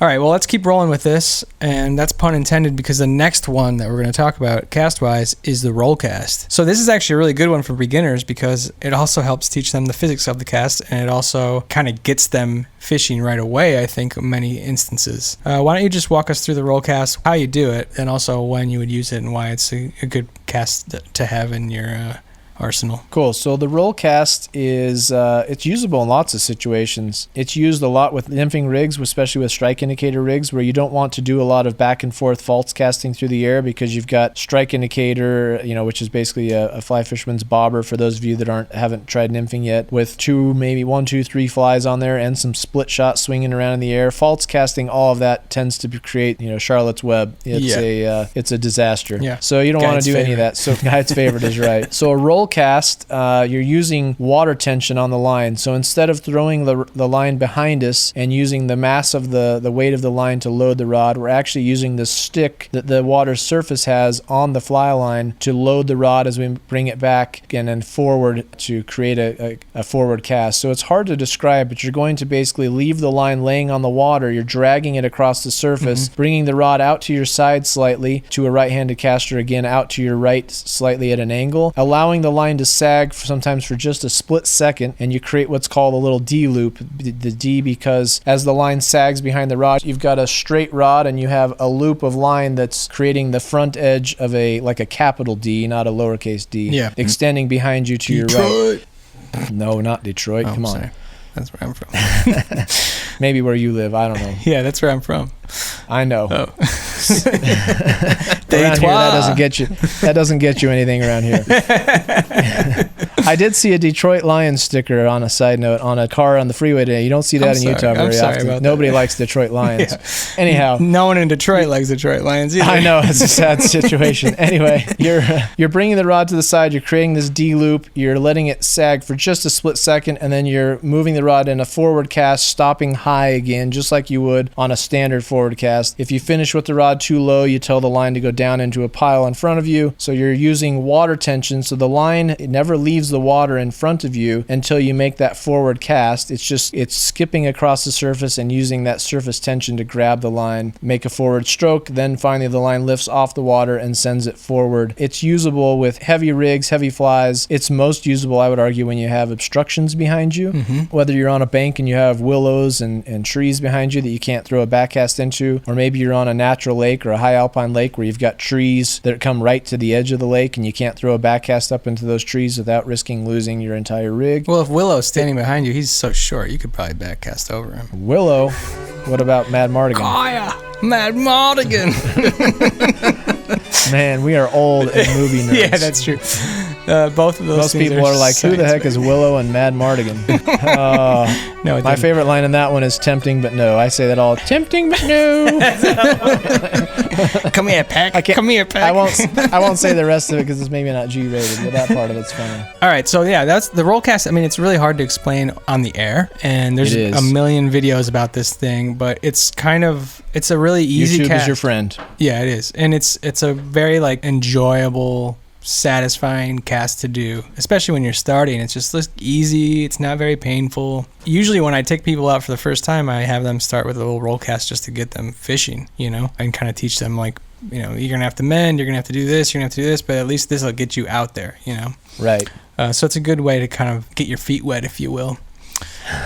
All right, well, let's keep rolling with this, and that's pun intended because the next one that we're going to talk about cast-wise is the roll cast. So this is actually a really good one for beginners because it also helps teach them the physics of the cast, and it also kind of gets them fishing right away, I think, in many instances. Why don't you just walk us through the roll cast, how you do it, and also when you would use it and why it's a good cast to have in your arsenal. Cool. So the roll cast is it's usable in lots of situations. It's used a lot with nymphing rigs, especially with strike indicator rigs, where you don't want to do a lot of back and forth false casting through the air because you've got strike indicator, which is basically a fly fisherman's bobber for those of you that haven't tried nymphing yet, with maybe 1, 2, 3 flies on there and some split shot swinging around in the air. False casting, all of that tends to create Charlotte's Web. It's a disaster. Yeah. So you don't want to do any of that. So Guide's favorite is right. So a roll cast, you're using water tension on the line. So instead of throwing the line behind us and using the mass of the weight of the line to load the rod, we're actually using the stick that the water surface has on the fly line to load the rod as we bring it back and then forward to create a forward cast. So it's hard to describe, but you're going to basically leave the line laying on the water. You're dragging it across the surface, bringing the rod out to your side slightly to a right-handed caster, again out to your right slightly at an angle, allowing the line to sag sometimes for just a split second, and you create what's called a little D loop. The D because as the line sags behind the rod, you've got a straight rod and you have a loop of line that's creating the front edge of a capital D, not a lowercase d, extending behind you to your right. No, not Detroit. Come on. Sorry. That's where I'm from. Maybe where you live. I don't know. Yeah, that's where I'm from. I know. Oh. Around here, that doesn't get you anything around here. I did see a Detroit Lions sticker on a side note on a car on the freeway today. You don't see that in Utah very often. Nobody likes Detroit Lions. Yeah. Anyhow, no one in Detroit likes Detroit Lions either. I know, it's a sad situation. Anyway, you're bringing the rod to the side. You're creating this D loop. You're letting it sag for just a split second, and then you're moving the rod in a forward cast, stopping high again, just like you would on a standard forward cast. If you finish with the rod too low, you tell the line to go down into a pile in front of you. So you're using water tension, so the line, it never leaves the water in front of you until you make that forward cast. It's skipping across the surface and using that surface tension to grab the line, make a forward stroke, then finally the line lifts off the water and sends it forward. It's usable with heavy rigs, heavy flies. It's most usable, I would argue, when you have obstructions behind you, whether you're on a bank and you have willows and trees behind you that you can't throw a backcast into, or maybe you're on a natural lake or a high alpine lake where you've got trees that come right to the edge of the lake and you can't throw a backcast up into those trees without risking losing your entire rig. Well, if Willow's standing behind you, he's so short, you could probably backcast over him. Willow? What about Mad Mardigan? Oh, yeah. Mad Mardigan. Man, we are old and movie nerds. Yeah, that's true. Both of those Most people are like, who the heck is Willow and Mad Mardigan? No, my favorite line in that one is tempting but no. I say that all, tempting but no. Come here, Peck. Come here, Peck. I won't say the rest of it because it's maybe not G-rated, but that part of it's funny. All right, so yeah, that's the roll cast. I mean, it's really hard to explain on the air, and there's a million videos about this thing, but it's a really easy YouTube cast. is your friend. Yeah, it is, and it's a very enjoyable, satisfying cast to do, especially when you're starting. It's just easy. It's not very painful. Usually when I take people out for the first time, I have them start with a little roll cast just to get them fishing, and kind of teach them you're gonna have to mend, you're gonna have to do this, you're gonna have to do this, but at least this will get you out there, Right. So it's a good way to kind of get your feet wet, if you will.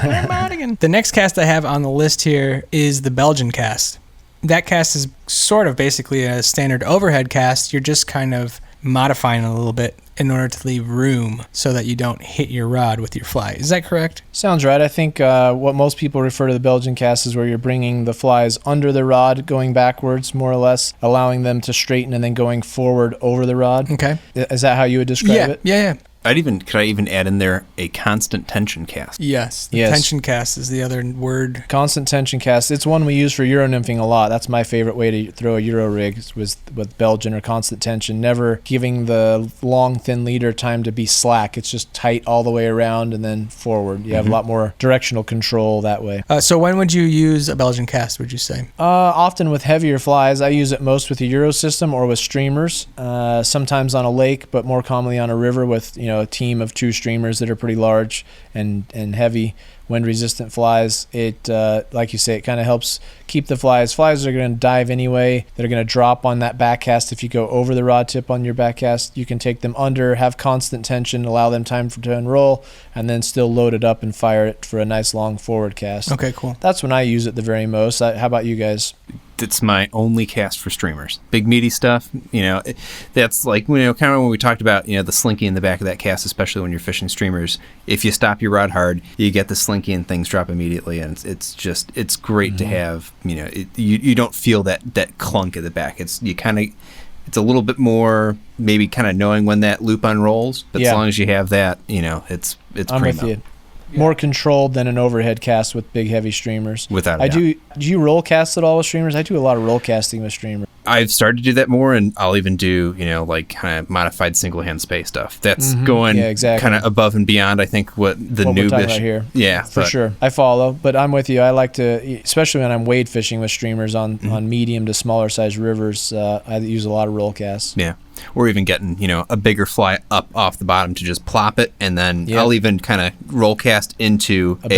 The next cast I have on the list here is the Belgian cast. That cast is sort of basically a standard overhead cast. You're just kind of modifying it a little bit in order to leave room so that you don't hit your rod with your fly. Is that correct? Sounds right. I think what most people refer to the Belgian cast is where you're bringing the flies under the rod, going backwards more or less, allowing them to straighten and then going forward over the rod. Okay. Is that how you would describe it? Yeah. Could I even add in there a constant tension cast? Yes. Tension cast is the other word. Constant tension cast. It's one we use for Euro nymphing a lot. That's my favorite way to throw a Euro rig with Belgian or constant tension. Never giving the long, thin leader time to be slack. It's just tight all the way around and then forward. You have a lot more directional control that way. So when would you use a Belgian cast, would you say? Often with heavier flies. I use it most with a Euro system or with streamers. Sometimes on a lake, but more commonly on a river with, a team of 2 streamers that are pretty large and heavy, wind-resistant flies. It, like you say, it kind of helps keep the flies. Flies are going to dive anyway. They're going to drop on that backcast. If you go over the rod tip on your backcast, you can take them under, have constant tension, allow them time to unroll, and then still load it up and fire it for a nice long forward cast. Okay, cool. That's when I use it the very most. How about you guys? It's my only cast for streamers. Big meaty stuff, that's kind of when we talked about, the slinky in the back of that cast, especially when you're fishing streamers. If you stop your rod hard, you get the slinky and things drop immediately, and it's great to have, you don't feel that clunk at the back. It's a little bit more maybe kind of knowing when that loop unrolls, but as long as you have that, it's I'm primo. with you. More controlled than an overhead cast with big heavy streamers. Without a doubt. Do you roll cast at all with streamers? I do a lot of roll casting with streamers. I've started to do that more, and I'll even do, kind of modified single hand space stuff. That's going kind of above and beyond, I think, what we're talking about here. Yeah, for sure. I follow, but I'm with you. I like to, especially when I'm wade fishing with streamers on medium to smaller size rivers, I use a lot of roll casts. Yeah. Or even getting, a bigger fly up off the bottom to just plop it, and then I'll even kind of roll cast into a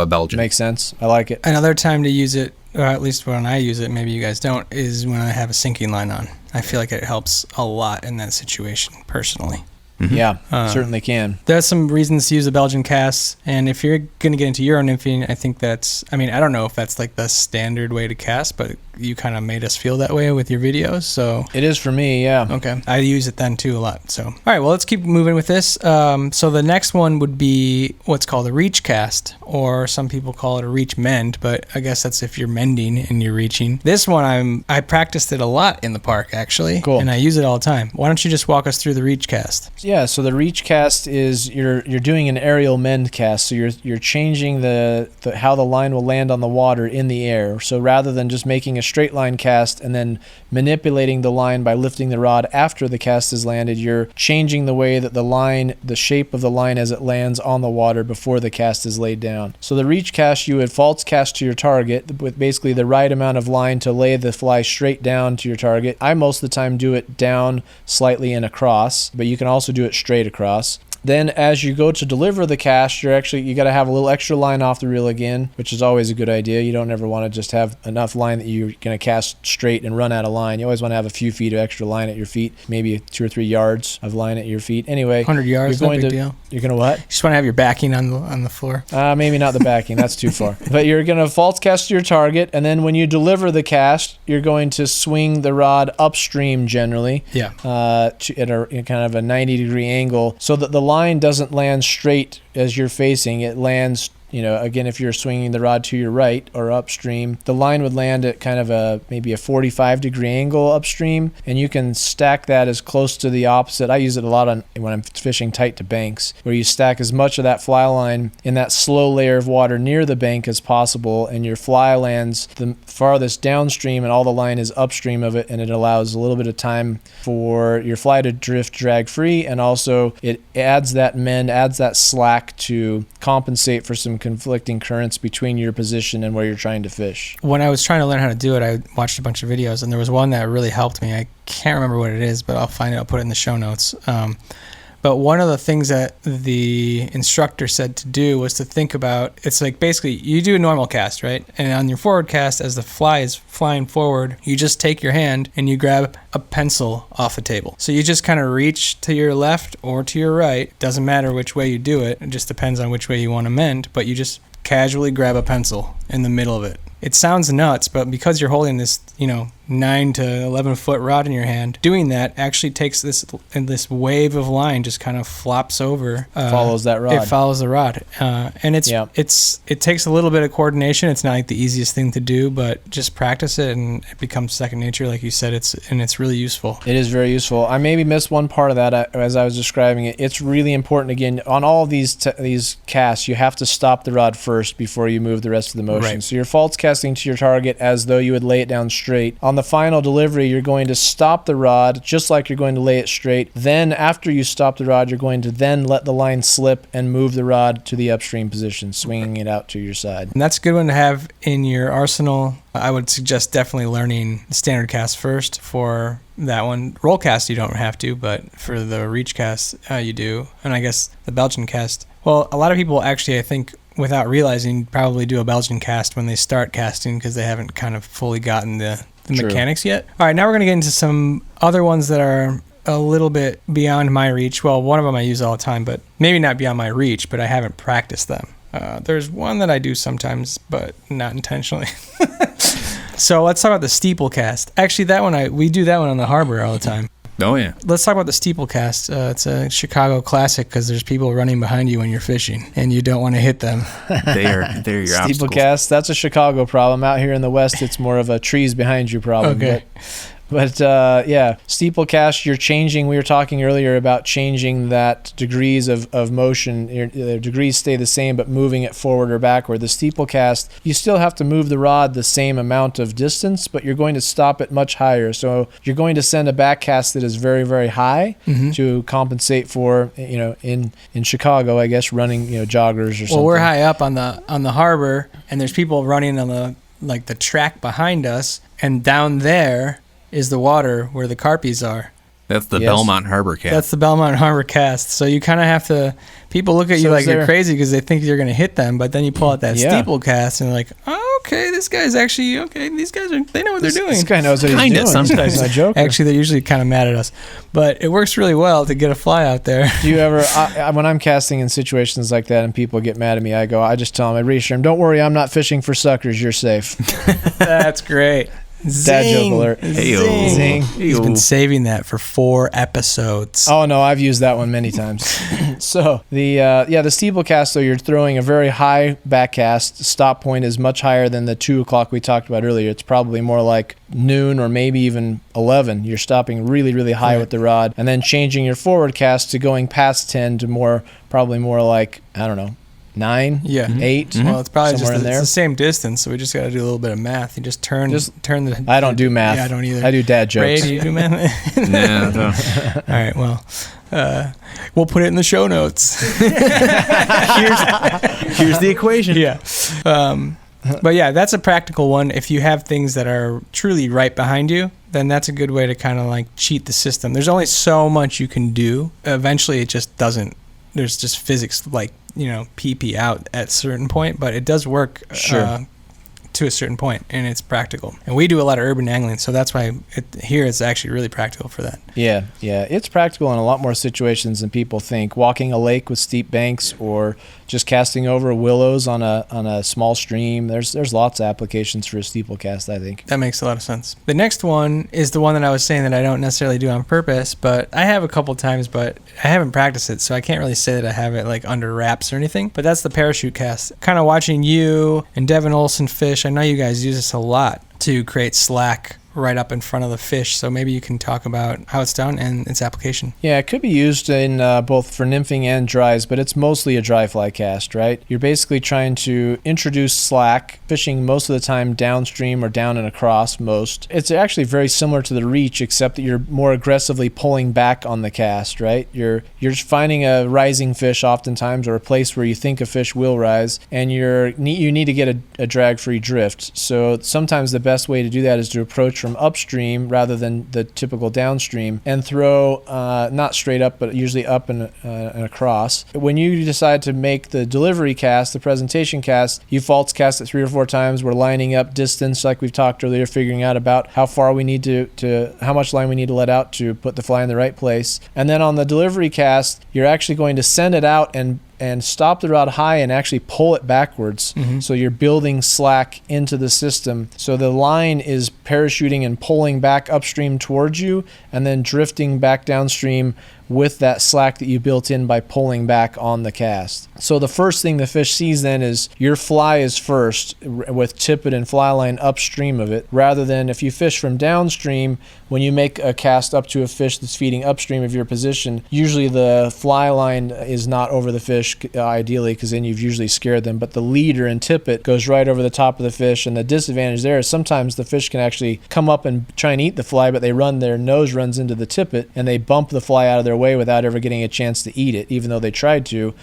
Belgian. Makes sense. I like it. Another time to use it, or at least when I use it, maybe you guys don't, is when I have a sinking line on. I feel like it helps a lot in that situation, personally. Yeah, certainly can. There's some reasons to use a Belgian cast, and if you're going to get into Euro nymphing, I think I don't know if that's the standard way to cast, but you kind of made us feel that way with your videos. So It is for me, yeah. okay, I use it then too a lot. So all right, well, let's keep moving with this. So the next one would be what's called a reach cast, or some people call it a reach mend, but I guess that's if you're mending and you're reaching. This one I practiced it a lot in the park actually, Cool. and I use it all the time. Why don't you just walk us through the reach cast? Yeah, so the reach cast is you're doing an aerial mend cast. So you're changing the how the line will land on the water in the air. So rather than just making a straight line cast and then manipulating the line by lifting the rod after the cast is landed, you're changing the way that the shape of the line as it lands on the water before the cast is laid down. So the reach cast, you would false cast to your target with basically the right amount of line to lay the fly straight down to your target. I most of the time do it down slightly and across, but you can also do it straight across. Then as you go to deliver the cast, you got to have a little extra line off the reel again, which is always a good idea. You don't ever want to just have enough line that you're going to cast straight and run out of line. You always want to have a few feet of extra line at your feet, maybe 2 or 3 yards of line at your feet. Anyway, 100 yards, you're no going big to deal. You're going to what? You just want to have your backing on the floor. Maybe not the backing. That's too far. But you're going to false cast to your target, and then when you deliver the cast, you're going to swing the rod upstream generally. Yeah. At a kind of a 90-degree angle, so that the line doesn't land straight as you're facing. It lands, again, if you're swinging the rod to your right or upstream, the line would land at kind of maybe a 45-degree angle upstream, and you can stack that as close to the opposite. I use it a lot when I'm fishing tight to banks, where you stack as much of that fly line in that slow layer of water near the bank as possible, and your fly lands the farthest downstream and all the line is upstream of it, and it allows a little bit of time for your fly to drift drag free, and also it adds that slack to compensate for some conflicting currents between your position and where you're trying to fish. When I was trying to learn how to do it, I watched a bunch of videos, and there was one that really helped me. I can't remember what it is, but I'll find it. I'll put it in the show notes. But one of the things that the instructor said to do was to think about, it's like basically you do a normal cast, right? And on your forward cast, as the fly is flying forward, you just take your hand and you grab a pencil off a table. So you just kind of reach to your left or to your right. Doesn't matter which way you do it. It just depends on which way you want to mend, but you just casually grab a pencil in the middle of it. It sounds nuts, but because you're holding this, 9 to 11 foot rod in your hand, doing that actually takes this wave of line just kind of flops over. Follows that rod. It follows the rod, and it takes a little bit of coordination. It's not like the easiest thing to do, but just practice it and it becomes second nature, like you said. It's really useful. It is very useful. I maybe missed one part of that as I was describing it. It's really important. Again, on all of these casts, you have to stop the rod first before you move the rest of the motion. Right. So you're false casting to your target as though you would lay it down straight. On the final delivery, you're going to stop the rod just like you're going to lay it straight. Then after you stop the rod, you're going to then let the line slip and move the rod to the upstream position, swinging it out to your side. And that's a good one to have in your arsenal. I would suggest definitely learning the standard cast first for that one. Roll cast you don't have to, but for the reach cast you do. And I guess the Belgian cast, well, a lot of people actually, I think, without realizing, probably do a Belgian cast when they start casting because they haven't kind of fully gotten the mechanics yet. All right, now we're going to get into some other ones that are a little bit beyond my reach. Well, one of them I use all the time, but maybe not beyond my reach, but I haven't practiced them. There's one that I do sometimes, but not intentionally. So let's talk about the steeple cast. Actually, that one we do that one on the harbor all the time. Oh, yeah. Let's talk about the steeple cast. It's a Chicago classic because there's people running behind you when you're fishing, and you don't want to hit them. They're your Steeple obstacles. cast, that's a Chicago problem. Out here in the West, it's more of a trees behind you problem. Okay. But yeah, steeple cast, you're changing. We were talking earlier about changing that degrees of motion. The degrees stay the same, but moving it forward or backward. The steeple cast, you still have to move the rod the same amount of distance, but you're going to stop it much higher. So you're going to send a back cast that is very, very high to compensate for, in Chicago, I guess, running, joggers or something. Well, we're high up on the harbor, and there's people running on the track behind us, and down there is the water where the carpies are. That's the Belmont Harbor cast. That's the Belmont Harbor cast. So you kind of have to, people look at you like you're crazy because they think you're going to hit them, but then you pull out that steeple cast and they're like, oh, okay, this guy's actually, okay, these guys they know what they're doing. This guy knows what he's doing. Sometimes. He's not joking. Actually, they're usually kind of mad at us, but it works really well to get a fly out there. Do you ever, when I'm casting in situations like that and people get mad at me, I just tell them, I reassure them, don't worry, I'm not fishing for suckers, you're safe. That's great. Dad joke Zing. alert. Hey-o. Zing. He's been saving that for 4 episodes. Oh no, I've used that one many times. So the steeple cast, though, you're throwing a very high back cast. Stop point is much higher than the 2 o'clock we talked about earlier. It's probably more like noon or maybe even 11. You're stopping really, really high with the rod, and then changing your forward cast to going past 10 to probably more like, I don't know, 9, 8. Well, it's probably somewhere just in there. it's the same distance, so we just got to do a little bit of math. You just turn the. I don't do math. Yeah, I don't either. I do dad jokes. Ray, do you do math? No, no. All right, well, we'll put it in the show notes. Here's the equation. Yeah. But yeah, that's a practical one. If you have things that are truly right behind you, then that's a good way to kind of like cheat the system. There's only so much you can do. Eventually, it just doesn't. There's just physics like, PP out at a certain point, but it does work to a certain point, and it's practical. And we do a lot of urban angling, so that's why here it's actually really practical for that. Yeah, it's practical in a lot more situations than people think. Walking a lake with steep banks, or just casting over willows on a small stream. There's lots of applications for a steeple cast, I think. That makes a lot of sense. The next one is the one that I was saying that I don't necessarily do on purpose, but I have a couple times, but I haven't practiced it, so I can't really say that I have it like under wraps or anything. But that's the parachute cast. Kind of watching you and Devin Olson fish. I know you guys use this a lot to create slack right up in front of the fish, so maybe you can talk about how it's done and its application. Yeah, it could be used in both for nymphing and dries, but it's mostly a dry fly cast, right? You're basically trying to introduce slack, fishing most of the time downstream or down and across most. It's actually very similar to the reach, except that you're more aggressively pulling back on the cast, right? You're finding a rising fish oftentimes, or a place where you think a fish will rise, and you need to get a drag-free drift. So sometimes the best way to do that is to approach from upstream rather than the typical downstream, and throw not straight up, but usually up and across. When you decide to make the delivery cast, the presentation cast, you false cast it 3 or 4 times. We're lining up distance like we've talked earlier, figuring out about how far we need to how much line we need to let out to put the fly in the right place. And then on the delivery cast, you're actually going to send it out and stop the rod high and actually pull it backwards. So you're building slack into the system. So the line is parachuting and pulling back upstream towards you, and then drifting back downstream with that slack that you built in by pulling back on the cast. So the first thing the fish sees then is your fly is first with tippet and fly line upstream of it, rather than if you fish from downstream, when you make a cast up to a fish that's feeding upstream of your position, usually the fly line is not over the fish ideally, because then you've usually scared them, but the leader and tippet goes right over the top of the fish. And the disadvantage there is sometimes the fish can actually come up and try and eat the fly, but their nose runs into the tippet and they bump the fly out of their way without ever getting a chance to eat it, even though they tried to.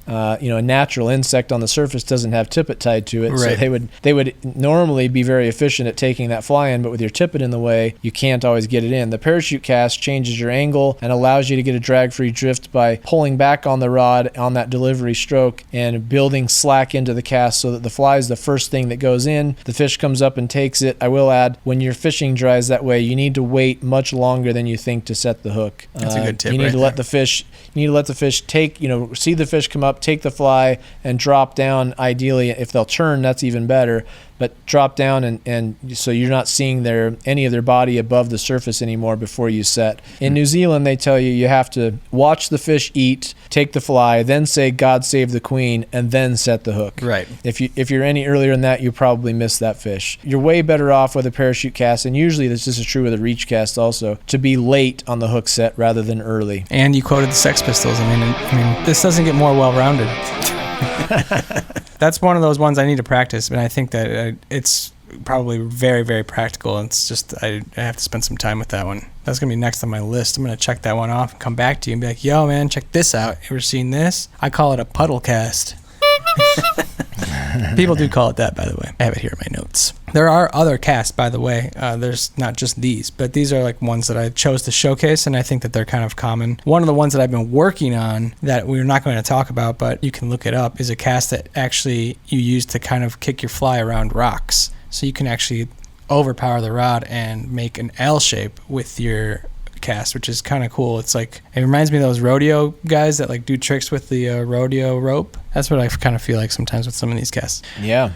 A natural insect on the surface doesn't have tippet tied to it, right. So they would normally be very efficient at taking that fly in, but with your tippet in the way, you can't always get it in. The parachute cast changes your angle and allows you to get a drag-free drift by pulling back on the rod on that delivery stroke and building slack into the cast so that the fly is the first thing that goes in. The fish comes up and takes it. I will add, when you're fishing dries that way, you need to wait much longer than you think to set the hook. That's a good tip. You need to let the fish take, see the fish come up, take the fly and drop down. Ideally, if they'll turn, that's even better, but drop down and so you're not seeing any of their body above the surface anymore before you set. In New Zealand, they tell you have to watch the fish eat, take the fly, then say God save the Queen, and then set the hook. Right. If you're any earlier than that, you probably miss that fish. You're way better off with a parachute cast, and usually this is true with a reach cast also, to be late on the hook set rather than early. And you quoted the Sex Pistols. I mean, this doesn't get more well-rounded. That's one of those ones I need to practice, and I think that it's probably very, very practical. It's just I have to spend some time with that one. That's going to be next on my list. I'm going to check that one off and come back to you and be like, yo, man, check this out. You ever seen this? I call it a puddle cast. People do call it that, by the way. I have it here in my notes. There are other casts, by the way. There's not just these, but these are like ones that I chose to showcase, and I think that they're kind of common. One of the ones that I've been working on that we're not going to talk about, but you can look it up, is a cast that actually you use to kind of kick your fly around rocks. So you can actually overpower the rod and make an L shape with your cast, which is kind of cool. It's like, it reminds me of those rodeo guys that like do tricks with the rodeo rope. That's what I kind of feel like sometimes with some of these casts. Yeah.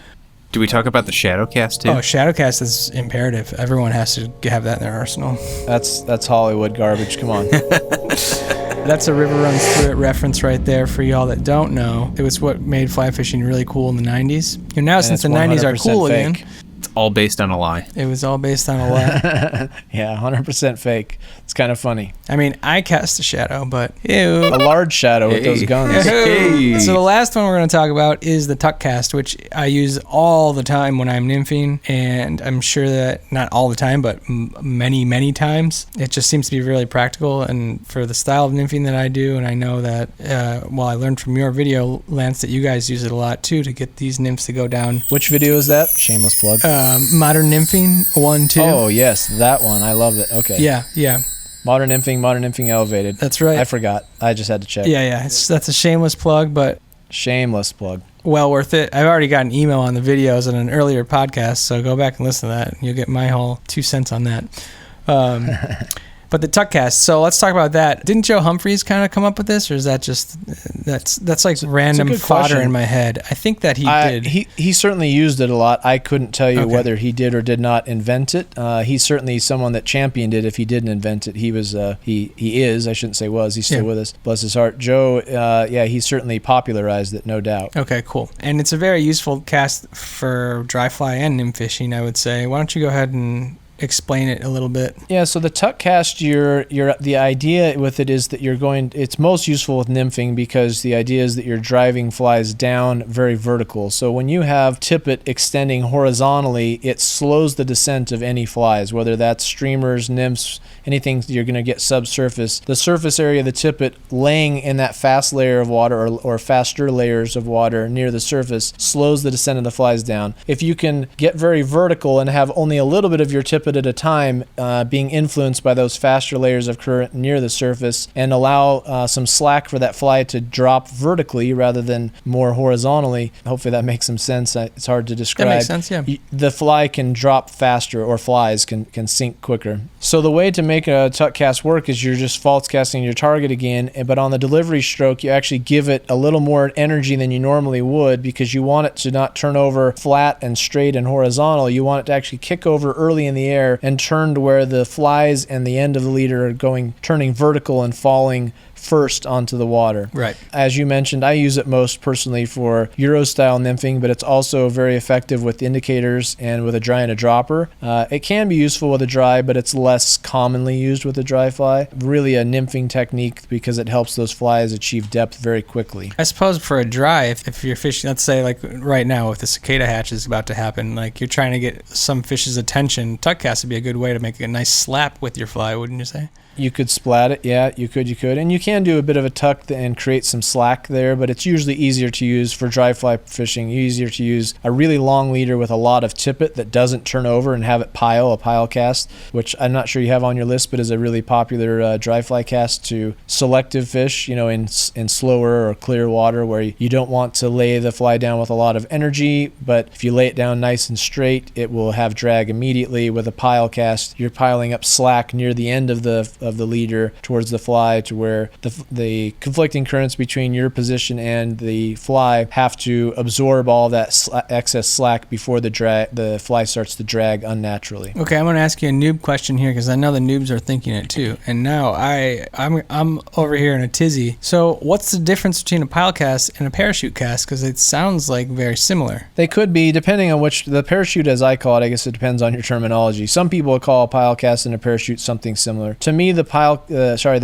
Do we talk about the shadow cast too? Oh, shadow cast is imperative. Everyone has to have that in their arsenal. That's Hollywood garbage. Come on. That's a River Runs Through It reference right there for y'all that don't know. It was what made fly fishing really cool in the 90s. And now, since the 90s are cool fake. again, It's all based on a lie. it was all based on a lie. Yeah, 100% fake. It's kind of funny. I mean, I cast a shadow, but ew. A large shadow with those guns. Hey. So the last one we're going to talk about is the tuck cast, which I use all the time when I'm nymphing, and I'm sure that not all the time, but many times. It just seems to be really practical, and for the style of nymphing that I do, and I know that, well, I learned from your video, Lance, that you guys use it a lot too to get these nymphs to go down. Which video is that? Shameless plug. Modern Nymphing 1, 2. Oh, yes, that one. I love it. Okay. Yeah. Modern Nymphing Elevated. That's right. I forgot. I just had to check. Yeah. That's a shameless plug, but Shameless plug. well worth it. I've already got an email on the videos on an earlier podcast, so go back and listen to that. You'll get my whole 2 cents on that. But the tuck cast. So let's talk about that. Didn't Joe Humphreys kind of come up with this, or is that just that's like random fodder question. in my head? I think that he did. He certainly used it a lot. I couldn't tell you whether he did or did not invent it. He's certainly someone that championed it. If he didn't invent it, he was he is. I shouldn't say was. He's still with us. Bless his heart. Joe. He certainly popularized it, no doubt. Okay, cool. And it's a very useful cast for dry fly and nymph fishing, I would say. Why don't you go ahead and explain it a little bit? Yeah, so the tuck cast, the idea with it is that it's most useful with nymphing because the idea is that you're driving flies down very vertical. So when you have tippet extending horizontally, it slows the descent of any flies, whether that's streamers, nymphs, anything you're going to get subsurface. The surface area of the tippet laying in that fast layer of water or faster layers of water near the surface slows the descent of the flies down. If you can get very vertical and have only a little bit of your tippet at a time being influenced by those faster layers of current near the surface and allow some slack for that fly to drop vertically rather than more horizontally. Hopefully that makes some sense. It's hard to describe. That makes sense, yeah. The fly can drop faster, or flies can sink quicker. So the way to make a tuck cast work is you're just false casting your target again, but on the delivery stroke you actually give it a little more energy than you normally would because you want it to not turn over flat and straight and horizontal. You want it to actually kick over early in the air and turn to where the flies and the end of the leader are turning vertical and falling first onto the water. Right. As you mentioned, I use it most personally for Euro-style nymphing, but it's also very effective with indicators and with a dry and a dropper. It can be useful with a dry, but it's less commonly used with a dry fly. Really a nymphing technique because it helps those flies achieve depth very quickly. I suppose for a dry, if you're fishing, let's say like right now if the cicada hatch is about to happen, like you're trying to get some fish's attention, tuck cast would be a good way to make a nice slap with your fly, wouldn't you say? You could splat it, yeah, you could. And you can do a bit of a tuck and create some slack there, but it's usually easier to use for dry fly fishing, easier to use a really long leader with a lot of tippet that doesn't turn over and have it a pile cast, which I'm not sure you have on your list, but is a really popular dry fly cast to selective fish, in slower or clear water where you don't want to lay the fly down with a lot of energy, but if you lay it down nice and straight, it will have drag immediately. With a pile cast, you're piling up slack near the end of the leader towards the fly to where the conflicting currents between your position and the fly have to absorb all that excess slack before the fly starts to drag unnaturally. Okay, I'm going to ask you a noob question here because I know the noobs are thinking it too. And now I'm over here in a tizzy. So what's the difference between a pile cast and a parachute cast? Because it sounds like very similar. They could be, depending on the parachute, as I call it. I guess it depends on your terminology. Some people call a pile cast and a parachute something similar. To me, the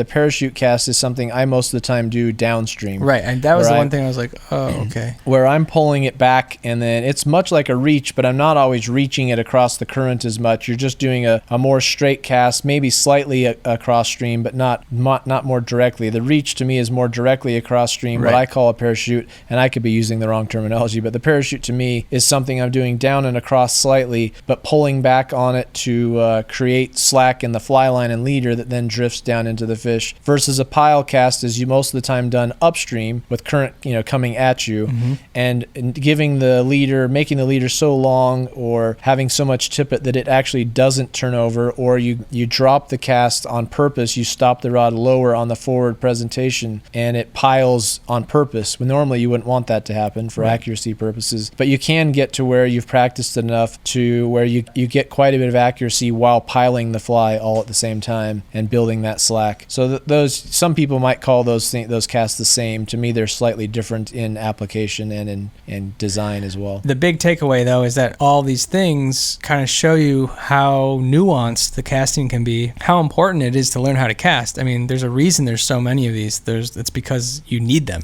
parachute cast is something I most of the time do downstream. Right, and that was the one thing I was like, oh, okay. Where I'm pulling it back, and then it's much like a reach, but I'm not always reaching it across the current as much. You're just doing a more straight cast, maybe slightly across stream, but not more directly. The reach to me is more directly across stream, what I call a parachute, and I could be using the wrong terminology, but the parachute to me is something I'm doing down and across slightly, but pulling back on it to create slack in the fly line and leader that then then drifts down into the fish, versus a pile cast is you most of the time done upstream with current, coming at you, and giving the leader, making the leader so long or having so much tippet that it actually doesn't turn over, or you drop the cast on purpose, you stop the rod lower on the forward presentation and it piles on purpose. When normally you wouldn't want that to happen for accuracy purposes, but you can get to where you've practiced enough to where you get quite a bit of accuracy while piling the fly all at the same time and building that slack. So those, some people might call those casts the same. To me, they're slightly different in application and in design as well. The big takeaway, though, is that all these things kind of show you how nuanced the casting can be, how important it is to learn how to cast. I mean, there's a reason there's so many of these. It's because you need them.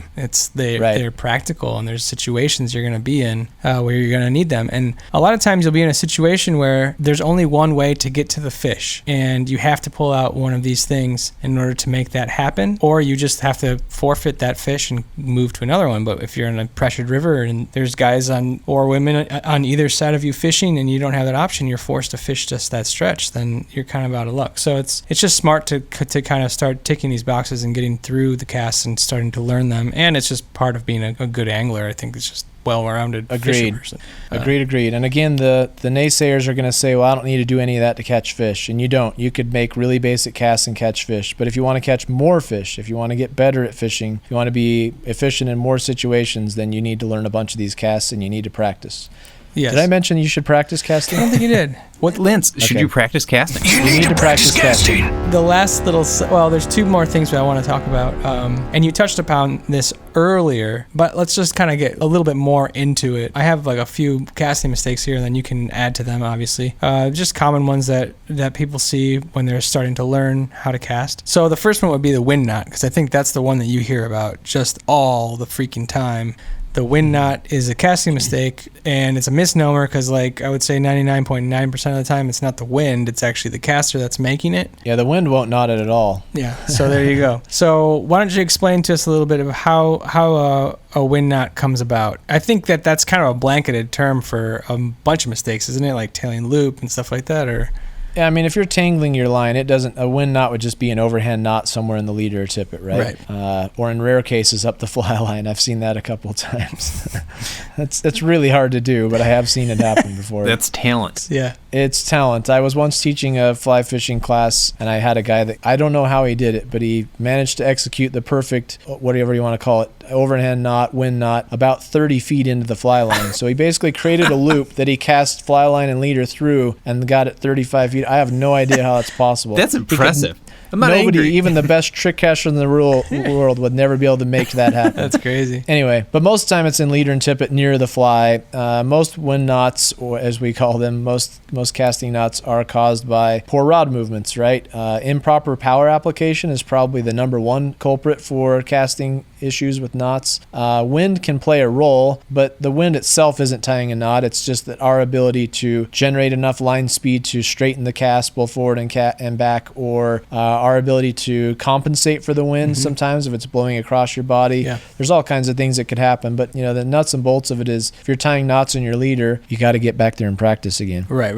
They're practical, and there's situations you're going to be in where you're going to need them. And a lot of times you'll be in a situation where there's only one way to get to the fish, and you have to pull out one of these things in order to make that happen, or you just have to forfeit that fish and move to another one. But if you're in a pressured river and there's guys or women on either side of you fishing and you don't have that option, you're forced to fish just that stretch, then you're kind of out of luck. So it's just smart to kind of start ticking these boxes and getting through the casts and starting to learn them. And it's just part of being a good angler. I think it's just well-rounded fishing person. Agreed. And again, the naysayers are going to say, well, I don't need to do any of that to catch fish. And you don't. You could make really basic casts and catch fish. But if you want to catch more fish, if you want to get better at fishing, if you want to be efficient in more situations, then you need to learn a bunch of these casts and you need to practice. Yes. Did I mention you should practice casting? I don't think you did. What, Lance? Should you practice casting? You need to practice casting. The last there's two more things that I want to talk about. And you touched upon this earlier, but let's just kind of get a little bit more into it. I have like a few casting mistakes here, and then you can add to them, obviously. Just common ones that people see when they're starting to learn how to cast. So the first one would be the wind knot, because I think that's the one that you hear about just all the freaking time. The wind knot is a casting mistake, and it's a misnomer because, like, I would say 99.9% of the time it's not the wind, it's actually the caster that's making it. Yeah, the wind won't knot it at all. Yeah, so there you go. So why don't you explain to us a little bit of how a wind knot comes about? I think that's kind of a blanketed term for a bunch of mistakes, isn't it? Like tailing loop and stuff like that, or... Yeah, I mean, if you're tangling your line, a wind knot would just be an overhand knot somewhere in the leader or tippet, right? Or in rare cases, up the fly line. I've seen that a couple of times. That's really hard to do, but I have seen it happen before. That's talent. Yeah. It's talent. I was once teaching a fly fishing class, and I had a guy that, I don't know how he did it, but he managed to execute the perfect, whatever you want to call it, overhand knot, wind knot, about 30 feet into the fly line. So he basically created a loop that he cast fly line and leader through and got it 35 feet. I have no idea how that's possible. That's impressive. I'm not Nobody, angry. Even the best trick caster in the world would never be able to make that happen. That's crazy. Anyway, but most of the time it's in leader and tippet near the fly. Most wind knots, or as we call them, most casting knots are caused by poor rod movements, right? Improper power application is probably the number one culprit for casting issues with knots. Wind can play a role, but the wind itself isn't tying a knot. It's just that our ability to generate enough line speed to straighten the cast both forward and back, or our ability to compensate for the wind sometimes if it's blowing across your body. Yeah. There's all kinds of things that could happen, but the nuts and bolts of it is if you're tying knots in your leader, you got to get back there and practice again. Right.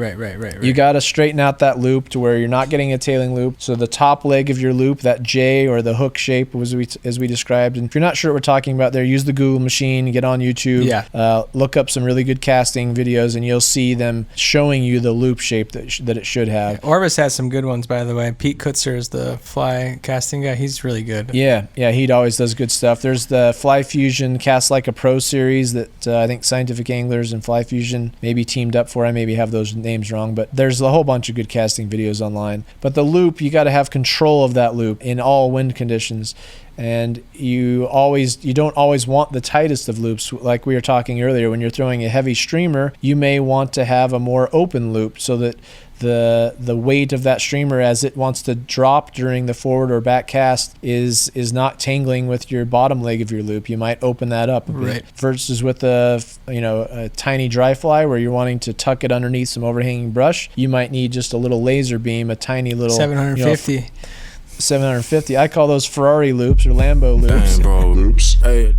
You got to straighten out that loop to where you're not getting a tailing loop. So the top leg of your loop, that J or the hook shape as we described. And if you're not sure what we're talking about there, use the Google machine, get on YouTube, look up some really good casting videos, and you'll see them showing you the loop shape that it should have. Orvis has some good ones, by the way. Pete Kutzer is the fly casting guy. He's really good. Yeah, he always does good stuff. There's the Fly Fusion Cast Like a Pro series that I think Scientific Anglers and Fly Fusion maybe teamed up for. I maybe have those names wrong, but there's a whole bunch of good casting videos online. But the loop, you got to have control of that loop in all wind conditions. And you don't always want the tightest of loops. Like we were talking earlier, when you're throwing a heavy streamer, you may want to have a more open loop so that the weight of that streamer as it wants to drop during the forward or back cast is not tangling with your bottom leg of your loop. You might open that up a bit. Versus with a tiny dry fly where you're wanting to tuck it underneath some overhanging brush, you might need just a little laser beam, a tiny little 750. 750. I call those Ferrari loops or Lambo loops. Dang, bro. Loops. Hey.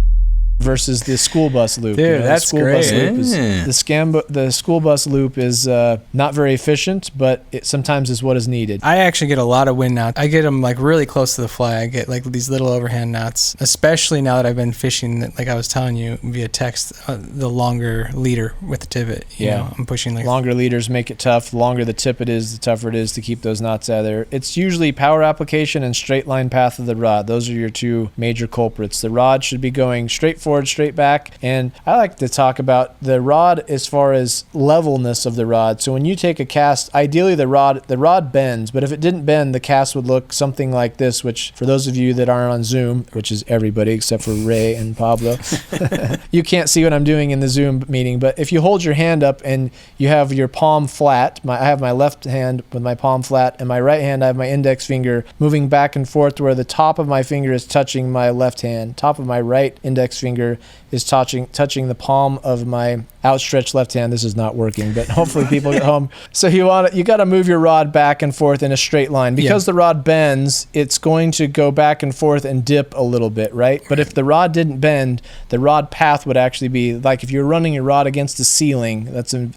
versus the school bus loop. Dude, that's great. The school bus loop is not very efficient, but it sometimes is what is needed. I actually get a lot of wind knots. I get them like really close to the fly. I get like these little overhand knots, especially now that I've been fishing, like I was telling you via text, the longer leader with the tippet. You know, I'm pushing like longer leaders make it tough. The longer the tippet is, the tougher it is to keep those knots out of there. It's usually power application and straight line path of the rod. Those are your two major culprits. The rod should be going straight forward, straight back. And I like to talk about the rod as far as levelness of the rod. So when you take a cast, ideally the rod bends, but if it didn't bend, the cast would look something like this, which for those of you that aren't on Zoom, which is everybody except for Ray and Pablo, you can't see what I'm doing in the Zoom meeting, but if you hold your hand up and you have your palm flat, I have my left hand with my palm flat, and my right hand I have my index finger moving back and forth to where the top of my finger is touching my left hand. Top of my right index finger is touching the palm of my outstretched left hand. This is not working, but hopefully people at home. So you got to move your rod back and forth in a straight line. Because the rod bends, it's going to go back and forth and dip a little bit, right? But if the rod didn't bend, the rod path would actually be like if you're running your rod against the ceiling. That's a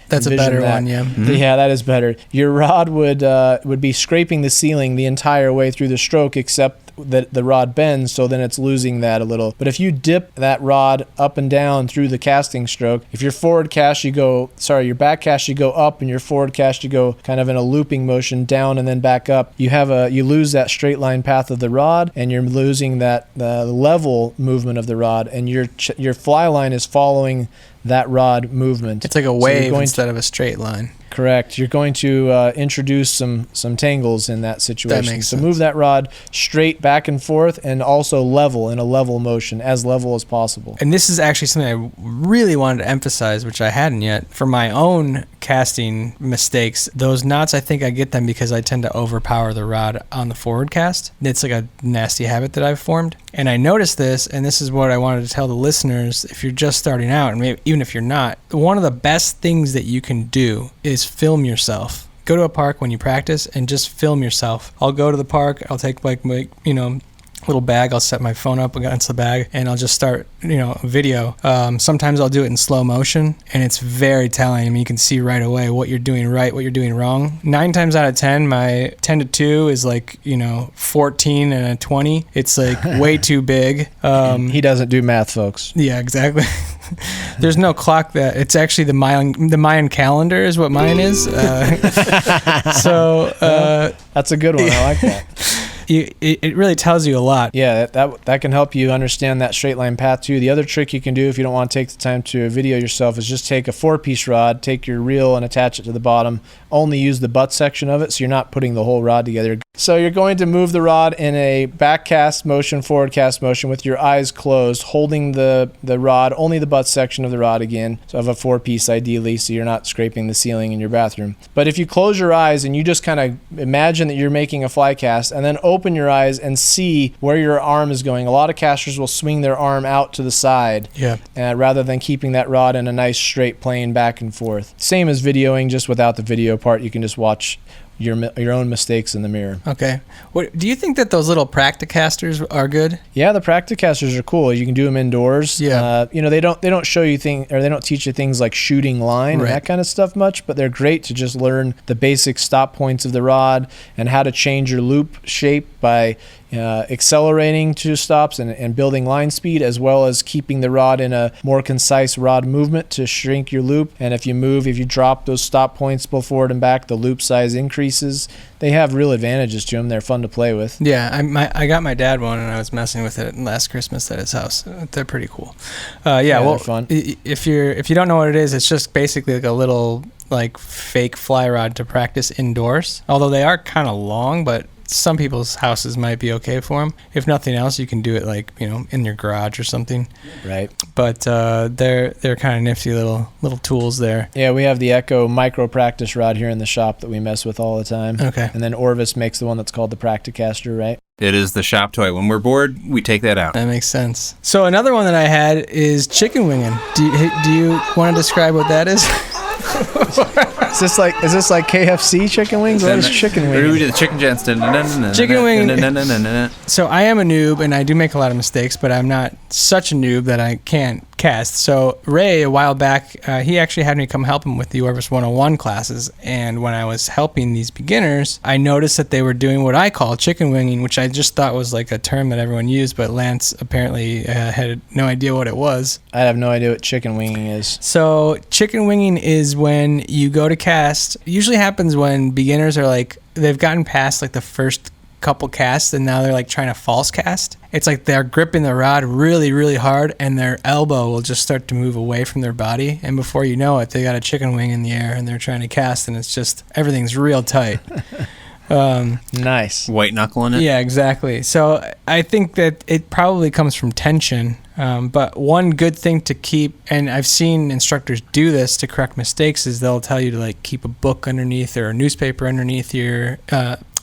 better one, yeah. Mm-hmm. Yeah, that is better. Your rod would be scraping the ceiling the entire way through the stroke, except that the rod bends, so then it's losing that a little. But if you dip that rod up and down through the casting stroke, if your forward cast your back cast you go up, and your forward cast you go kind of in a looping motion down and then back up, you lose that straight line path of the rod, and you're losing that level movement of the rod, and your fly line is following that rod movement. It's like a wave instead of a straight line. Correct. You're going to introduce some tangles in that situation. That makes so sense. Move that rod straight back and forth, and also level in a level motion, as level as possible. And this is actually something I really wanted to emphasize, which I hadn't yet. For my own casting mistakes, those knots, I think I get them because I tend to overpower the rod on the forward cast. It's like a nasty habit that I've formed. And I noticed this, and this is what I wanted to tell the listeners. If you're just starting out, and maybe even if you're not, one of the best things that you can do is film yourself. Go to a park when you practice and just film yourself. I'll go to the park, I'll take like my, little bag, I'll set my phone up against the bag, and I'll just start, a video. Sometimes I'll do it in slow motion, and it's very telling. I mean, you can see right away what you're doing right, what you're doing wrong. 9 times out of 10, my 10 to 2 is like, 14 and a 20. It's like way too big. He doesn't do math, folks. Yeah, exactly. There's no clock that. It's actually the Mayan calendar is what mine is. That's a good one. I like that. It really tells you a lot. Yeah, that can help you understand that straight line path too. The other trick you can do if you don't want to take the time to video yourself is just take a 4-piece rod, take your reel and attach it to the bottom. Only use the butt section of it, so you're not putting the whole rod together. So you're going to move the rod in a back cast motion, forward cast motion with your eyes closed, holding the rod, only the butt section of the rod again, so of a 4-piece ideally, so you're not scraping the ceiling in your bathroom. But if you close your eyes and you just kind of imagine that you're making a fly cast, and then open your eyes and see where your arm is going. A lot of casters will swing their arm out to the side, rather than keeping that rod in a nice straight plane back and forth. Same as videoing, just without the video part. You can just watch your own mistakes in the mirror. Okay. What do you think that those little Practicasters are good? Yeah, the Practicasters are cool. You can do them indoors. Yeah. They don't show you they don't teach you things like shooting line and that kind of stuff much, but they're great to just learn the basic stop points of the rod and how to change your loop shape by accelerating to stops and building line speed, as well as keeping the rod in a more concise rod movement to shrink your loop. And if you drop those stop points both forward and back, the loop size increases. They have real advantages to them. They're fun to play with. Yeah, I got my dad one, and I was messing with it last Christmas at his house. They're pretty cool. They're fun. If you don't know what it is, it's just basically like a little like fake fly rod to practice indoors. Although they are kind of long, but some people's houses might be okay for them. If nothing else, you can do it like in your garage or something. Right. But they're kind of nifty little tools there. Yeah, we have the Echo micro practice rod here in the shop that we mess with all the time. Okay. And then Orvis makes the one that's called the Practicaster, right? It is the shop toy. When we're bored, we take that out. That makes sense. So another one that I had is chicken winging. Do you want to describe what that is? Is this like KFC chicken wings? What is chicken We wings? do the chicken jets. Chicken wing. So I am a noob, and I do make a lot of mistakes, but I'm not such a noob that I can't cast. So Ray, a while back, he actually had me come help him with the Orvis 101 classes, and when I was helping these beginners, I noticed that they were doing what I call chicken winging, which I just thought was like a term that everyone used, but Lance apparently had no idea what it was. I have no idea what chicken winging is. So chicken winging is when you go to cast. It usually happens when beginners are like, they've gotten past like the first couple casts and now they're like trying to false cast. It's like they're gripping the rod really, really hard and their elbow will just start to move away from their body. And before you know it, they got a chicken wing in the air and they're trying to cast and it's just, everything's real tight. Nice. White knuckling it. Yeah, exactly. So I think that it probably comes from tension. But one good thing to keep, and I've seen instructors do this to correct mistakes, is they'll tell you to like keep a book underneath or a newspaper underneath your,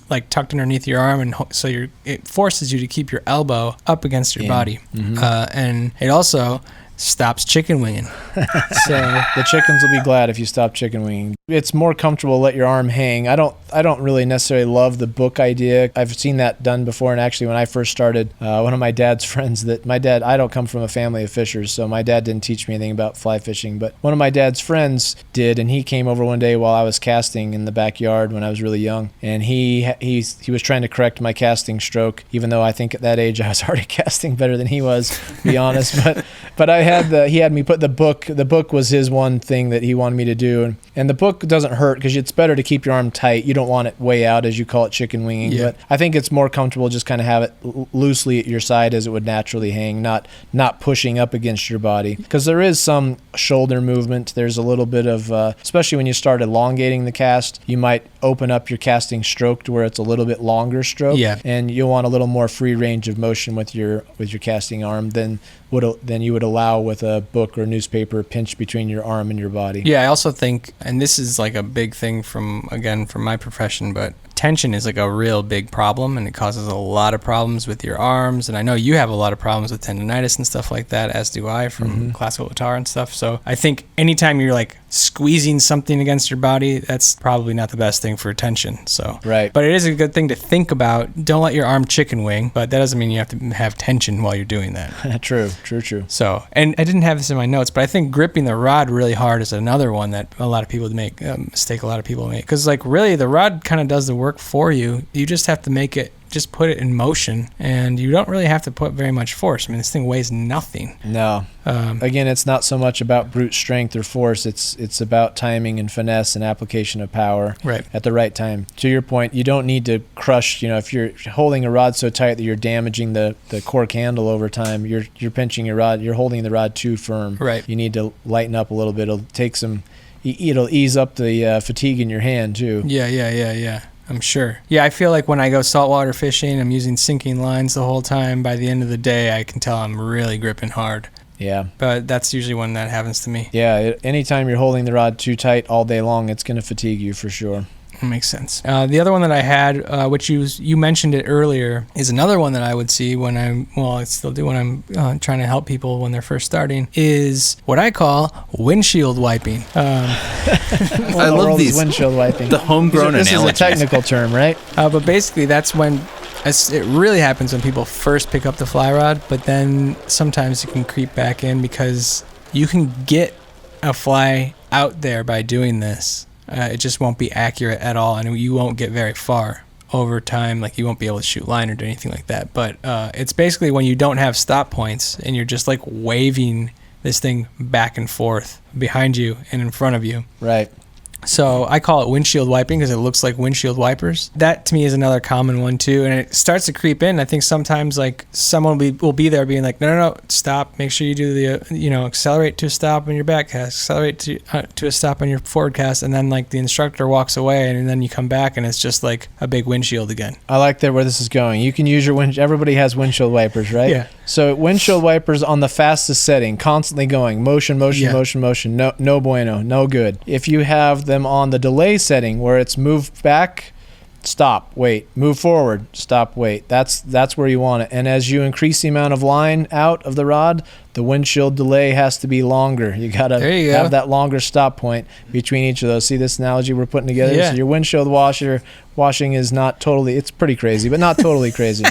like tucked underneath your arm, and so it forces you to keep your elbow up against your body. Mm-hmm. And it also stops chicken winging. So the chickens will be glad if you stop chicken winging. It's more comfortable to let your arm hang. I don't really necessarily love the book idea. I've seen that done before, and actually when I first started, one of my dad's friends, I don't come from a family of fishers, so my dad didn't teach me anything about fly fishing, but one of my dad's friends did, and he came over one day while I was casting in the backyard when I was really young, and he was trying to correct my casting stroke, even though I think at that age I was already casting better than he was, to be honest. But he had me put the book was his one thing that he wanted me to do, and the book doesn't hurt because it's better to keep your arm tight. You don't want it way out, as you call it, chicken winging. Yeah. But I think it's more comfortable just kind of have it loosely at your side as it would naturally hang, not pushing up against your body, because there is some shoulder movement. There's a little bit of especially when you start elongating the cast, you might open up your casting stroke to where it's a little bit longer stroke. Yeah. And you'll want a little more free range of motion with your casting arm than you would allow with a book or newspaper pinched between your arm and your body. Yeah, I also think, and this is like a big thing from my profession, but tension is like a real big problem, and it causes a lot of problems with your arms. And I know you have a lot of problems with tendonitis and stuff like that, as do I, from classical guitar and stuff. So I think anytime you're like squeezing something against your body, that's probably not the best thing for tension. So right. But it is a good thing to think about. Don't let your arm chicken wing, but that doesn't mean you have to have tension while you're doing that. True. So, and I didn't have this in my notes, but I think gripping the rod really hard is another one that a lot of people make, mistake a lot of people make. Because like really the rod kind of does the work for you. You just have to just put it in motion, and you don't really have to put very much force. I mean, this thing weighs nothing. No. Again, it's not so much about brute strength or force. It's about timing and finesse and application of power at the right time. To your point, you don't need to crush. If you're holding a rod so tight that you're damaging the cork handle over time, you're pinching your rod. You're holding the rod too firm. Right. You need to lighten up a little bit. It'll ease up the fatigue in your hand too. Yeah. I'm sure. Yeah, I feel like when I go saltwater fishing, I'm using sinking lines the whole time. By the end of the day, I can tell I'm really gripping hard. Yeah. But that's usually when that happens to me. Yeah, anytime you're holding the rod too tight all day long, it's going to fatigue you for sure. Makes sense. The other one that I had, which you mentioned it earlier, is another one that I would see when I still do when I'm trying to help people when they're first starting, is what I call windshield wiping. I love these windshield wiping. The homegrown analogies. This is a technical term, right? But basically, that's when it really happens when people first pick up the fly rod, but then sometimes it can creep back in because you can get a fly out there by doing this. It just won't be accurate at all, and you won't get very far over time. Like, you won't be able to shoot line or do anything like that. But it's basically when you don't have stop points and you're just like waving this thing back and forth behind you and in front of you. Right. So I call it windshield wiping because it looks like windshield wipers. That to me is another common one too, and it starts to creep in. I think sometimes like someone will be there being like, no, stop. Make sure you do the accelerate to a stop on your back cast, accelerate to a stop on your forward cast, and then like the instructor walks away, and then you come back and it's just like a big windshield again. I like where this is going. You can use your everybody has windshield wipers, right? Yeah. So windshield wipers on the fastest setting, constantly going, motion, no bueno, no good. If you have them on the delay setting where it's moved back stop, wait, move forward, stop, wait. That's where you want it. And as you increase the amount of line out of the rod, the windshield delay has to be longer. You got to have that longer stop point between each of those. See this analogy we're putting together? Yeah. So your windshield washing is not totally, it's pretty crazy, but not totally crazy.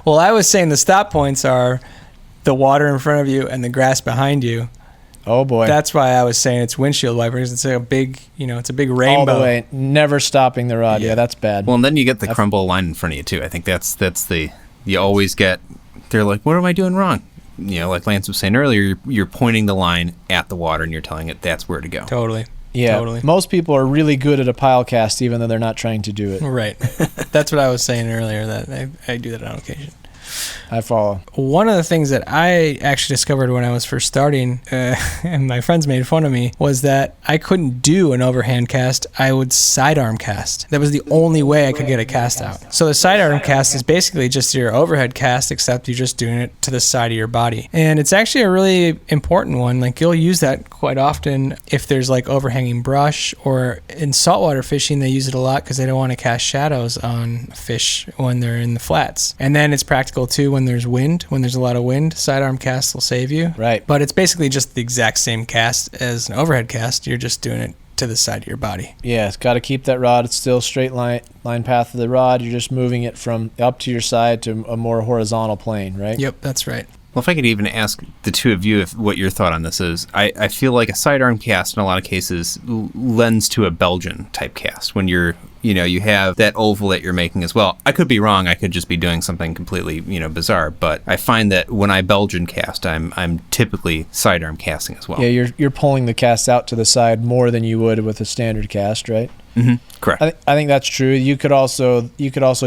Well, I was saying the stop points are the water in front of you and the grass behind you. Oh boy. That's why I was saying it's windshield wipers. It's a big, it's a big rainbow. All the way, never stopping the rod. Yeah, that's bad. Well, and then you get the crumble line in front of you too. I think that's you always get. They're like, what am I doing wrong? Like Lance was saying earlier, you're pointing the line at the water and you're telling it that's where to go. Totally. Yeah. Totally. Most people are really good at a pile cast, even though they're not trying to do it. Right. That's what I was saying earlier. That I do that on occasion. I follow. One of the things that I actually discovered when I was first starting, and my friends made fun of me, was that I couldn't do an overhand cast. I would sidearm cast. That was the only way I could get a cast out. So the sidearm cast is basically just your overhead cast, except you're just doing it to the side of your body. And it's actually a really important one. Like you'll use that quite often if there's like overhanging brush, or in saltwater fishing, they use it a lot because they don't want to cast shadows on fish when they're in the flats. And then it's practical too when there's wind. When there's a lot of wind, sidearm casts will save you. Right. But it's basically just the exact same cast as an overhead cast. You're just doing it to the side of your body. Yeah, it's got to keep that rod. It's still straight line path of the rod. You're just moving it from up to your side to a more horizontal plane, right? Yep, that's right. Well, if I could even ask the two of you what your thought on this is, I feel like a sidearm cast in a lot of cases lends to a Belgian type cast when you have that oval that you're making as well. I could be wrong. I could just be doing something completely, bizarre. But I find that when I Belgian cast, I'm typically sidearm casting as well. Yeah, you're pulling the cast out to the side more than you would with a standard cast, right? Mm-hmm. Correct. I think that's true. You could also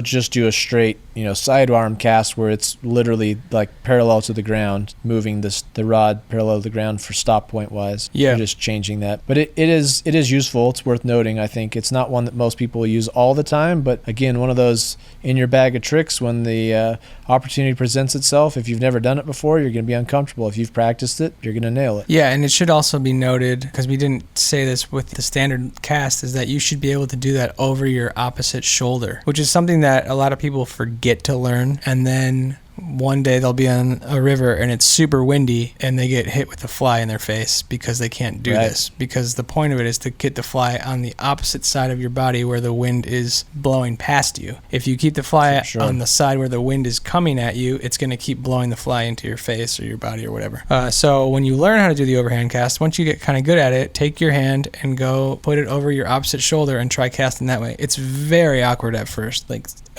just do a straight, sidearm cast where it's literally like parallel to the ground, moving the rod parallel to the ground for stop point wise. Yeah. You're just changing that. But it is useful. It's worth noting. I think it's not one that most people use all the time, but again, one of those in your bag of tricks when the opportunity presents itself. If you've never done it before, you're going to be uncomfortable. If you've practiced it, you're going to nail it. Yeah, and it should also be noted, because we didn't say this with the standard cast, is that you should be able to do that over your opposite shoulder, which is something that a lot of people forget to learn. And then one day they'll be on a river and it's super windy and they get hit with a fly in their face because they can't do this. Because the point of it is to get the fly on the opposite side of your body where the wind is blowing past you. If you keep the fly on the side where the wind is coming at you, it's going to keep blowing the fly into your face or your body or whatever. So when you learn how to do the overhand cast, once you get kind of good at it, take your hand and go put it over your opposite shoulder and try casting that way. It's very awkward at first,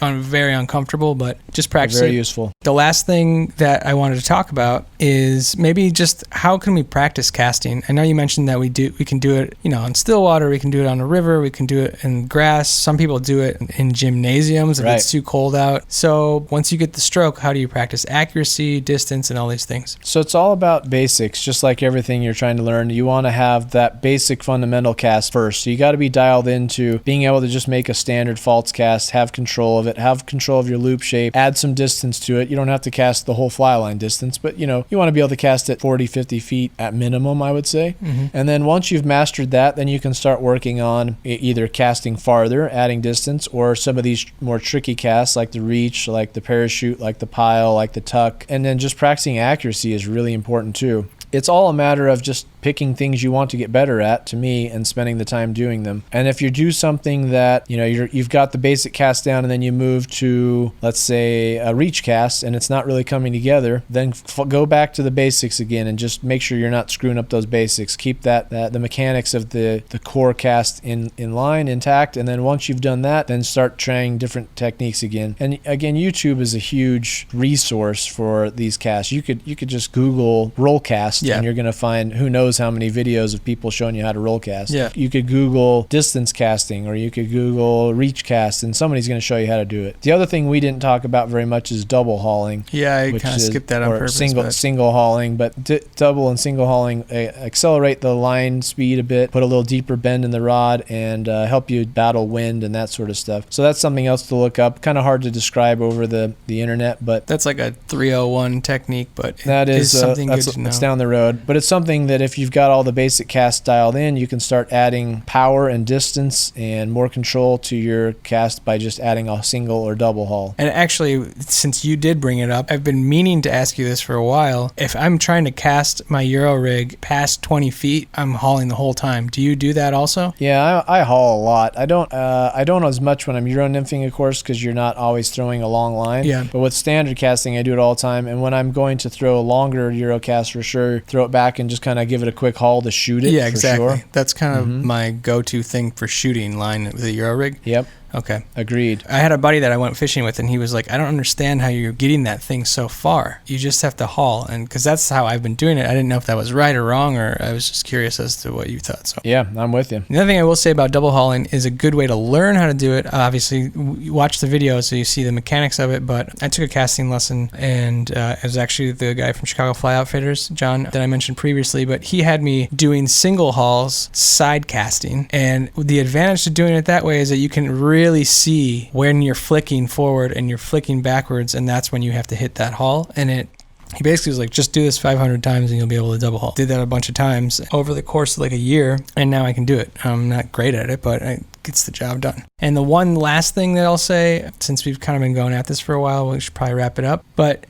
very uncomfortable, but just practice. Very useful. The last thing that I wanted to talk about is maybe just how can we practice casting? I know you mentioned that we can do it, on still water, we can do it on a river, we can do it in grass. Some people do it in gymnasiums if it's too cold out. So once you get the stroke, how do you practice accuracy, distance, and all these things? So it's all about basics, just like everything you're trying to learn. You want to have that basic fundamental cast first. So you got to be dialed into being able to just make a standard false cast, have control of it, have control of your loop shape, add some distance to it. You don't have to cast the whole fly line distance, but you want to be able to cast it 40, 50 feet at minimum, I would say. Mm-hmm. And then once you've mastered that, then you can start working on either casting farther, adding distance, or some of these more tricky casts like the reach, like the parachute, like the pile, like the tuck. And then just practicing accuracy is really important too. It's all a matter of just picking things you want to get better at, to me, and spending the time doing them. And if you do something that, you've got the basic cast down and then you move to, let's say, a reach cast and it's not really coming together, then go back to the basics again and just make sure you're not screwing up those basics. Keep the mechanics of the core cast in line, intact. And then once you've done that, then start trying different techniques again. And again, YouTube is a huge resource for these casts. You could just Google roll cast and you're going to find who knows how many videos of people showing you how to roll cast. Yeah. You could Google distance casting, or you could Google reach cast, and somebody's going to show you how to do it. The other thing we didn't talk about very much is double hauling. Yeah, I kind of skipped that on purpose. Single hauling, but double and single hauling accelerate the line speed a bit, put a little deeper bend in the rod, and help you battle wind and that sort of stuff. So that's something else to look up. Kind of hard to describe over the internet, but that's like a 301 technique, but that is something good to know. It's down the road, but it's something that if you've got all the basic cast dialed in, you can start adding power and distance and more control to your cast by just adding a single or double haul. And actually, since you did bring it up, I've been meaning to ask you this for a while. If I'm trying to cast my Euro rig past 20 feet, I'm hauling the whole time. Do you do that also? Yeah, I haul a lot. I don't as much when I'm Euro nymphing, of course, because you're not always throwing a long line. Yeah. But with standard casting, I do it all the time. And when I'm going to throw a longer Euro cast, for sure, throw it back and just kind of give it a quick haul to shoot it. Yeah, for exactly. Sure. That's kind of my go-to thing for shooting line with a Euro rig. Yep. Okay. Agreed. I had a buddy that I went fishing with, and he was like, I don't understand how you're getting that thing so far. You just have to haul. And because that's how I've been doing it. I didn't know if that was right or wrong, or I was just curious as to what you thought. So yeah, I'm with you. The other thing I will say about double hauling is a good way to learn how to do it. Obviously, you watch the video so you see the mechanics of it, but I took a casting lesson, and it was actually the guy from Chicago Fly Outfitters, John, that I mentioned previously, but he had me doing single hauls, side casting, and the advantage to doing it that way is that you can really see when you're flicking forward and you're flicking backwards, and that's when you have to hit that haul. And he basically was like, just do this 500 times and you'll be able to double haul. Did that a bunch of times over the course of like a year, and now I can do it. I'm not great at it, but it gets the job done. And the one last thing that I'll say, since we've kind of been going at this for a while, we should probably wrap it up, but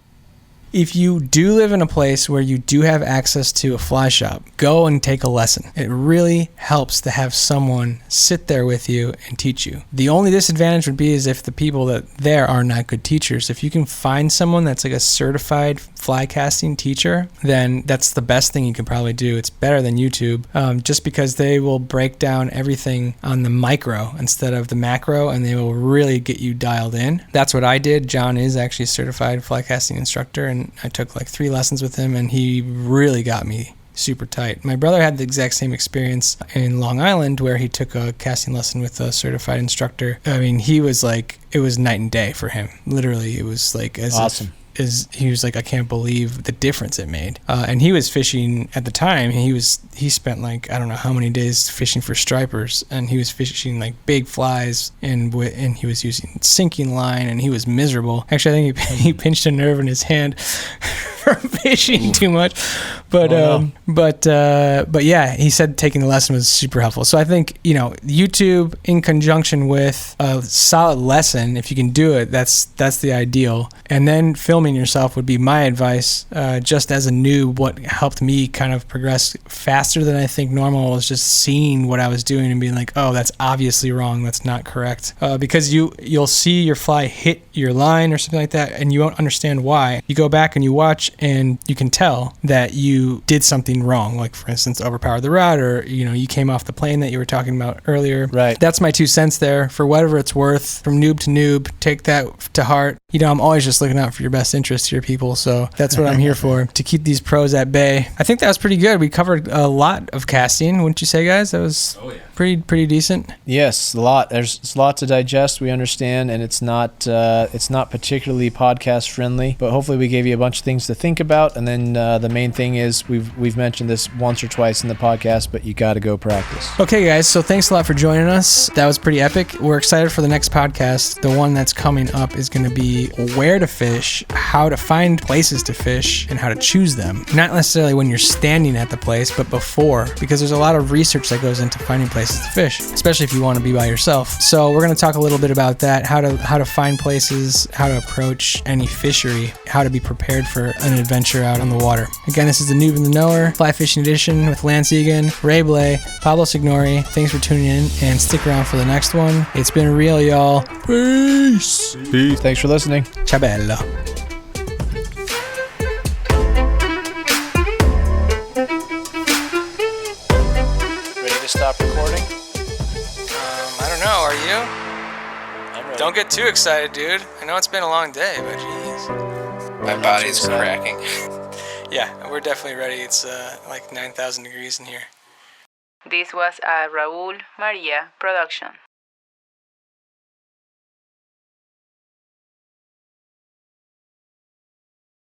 if you do live in a place where you do have access to a fly shop, go and take a lesson. It really helps to have someone sit there with you and teach you. The only disadvantage would be is if the people that there are not good teachers. If you can find someone that's like a certified fly casting teacher, then that's the best thing you can probably do. It's better than YouTube, just because they will break down everything on the micro instead of the macro, and they will really get you dialed in. That's what I did. John is actually a certified fly casting instructor, and I took like 3 lessons with him, and he really got me super tight. My brother had the exact same experience in Long Island, where he took a casting lesson with a certified instructor. I mean, he was like, it was night and day for him. Literally, it was like as awesome. He was like, I can't believe the difference it made. And he was fishing at the time. He spent like, I don't know how many days fishing for stripers, and he was fishing like big flies, and he was using sinking line, and he was miserable. Actually, I think he pinched a nerve in his hand from fishing too much. But but yeah, he said taking the lesson was super helpful. So I think, YouTube in conjunction with a solid lesson, if you can do it, that's the ideal. And then filming yourself would be my advice. Just as a noob, what helped me kind of progress faster than I think normal was just seeing what I was doing and being like, oh, that's obviously wrong. That's not correct. Because you'll see your fly hit your line or something like that, and you won't understand why. You go back and you watch, and you can tell that you did something wrong. Like, for instance, overpowered the rod, or you came off the plane that you were talking about earlier. Right. That's my 2 cents there. For whatever it's worth, from noob to noob, take that to heart. I'm always just looking out for your best interest here, people. So that's what I'm here for, to keep these pros at bay. I think that was pretty good. We covered a lot of casting, wouldn't you say, guys? That was pretty decent. Yes, a lot. There's a lot to digest. We understand, and it's not particularly podcast friendly. But hopefully, we gave you a bunch of things to think about. And then the main thing is we've mentioned this once or twice in the podcast, but you got to go practice. Okay, guys. So thanks a lot for joining us. That was pretty epic. We're excited for the next podcast. The one that's coming up is going to be where to fish, how to find places to fish, and how to choose them. Not necessarily when you're standing at the place, but before, because there's a lot of research that goes into finding places to fish, especially if you want to be by yourself. So we're going to talk a little bit about that, how to find places, how to approach any fishery, how to be prepared for an adventure out on the water. Again, this is the Noob and the Knower Fly Fishing Edition with Lance Egan, Ray Blay, Pablo Signori. Thanks for tuning in, and stick around for the next one. It's been real, y'all. Peace. Thanks for listening. Ciao bello. Ready to stop recording? I don't know. Are you? I'm ready. Don't get too excited, dude. I know it's been a long day, but jeez. My body's cracking. Yeah, we're definitely ready. It's like 9,000 degrees in here. This was a Raul Maria production.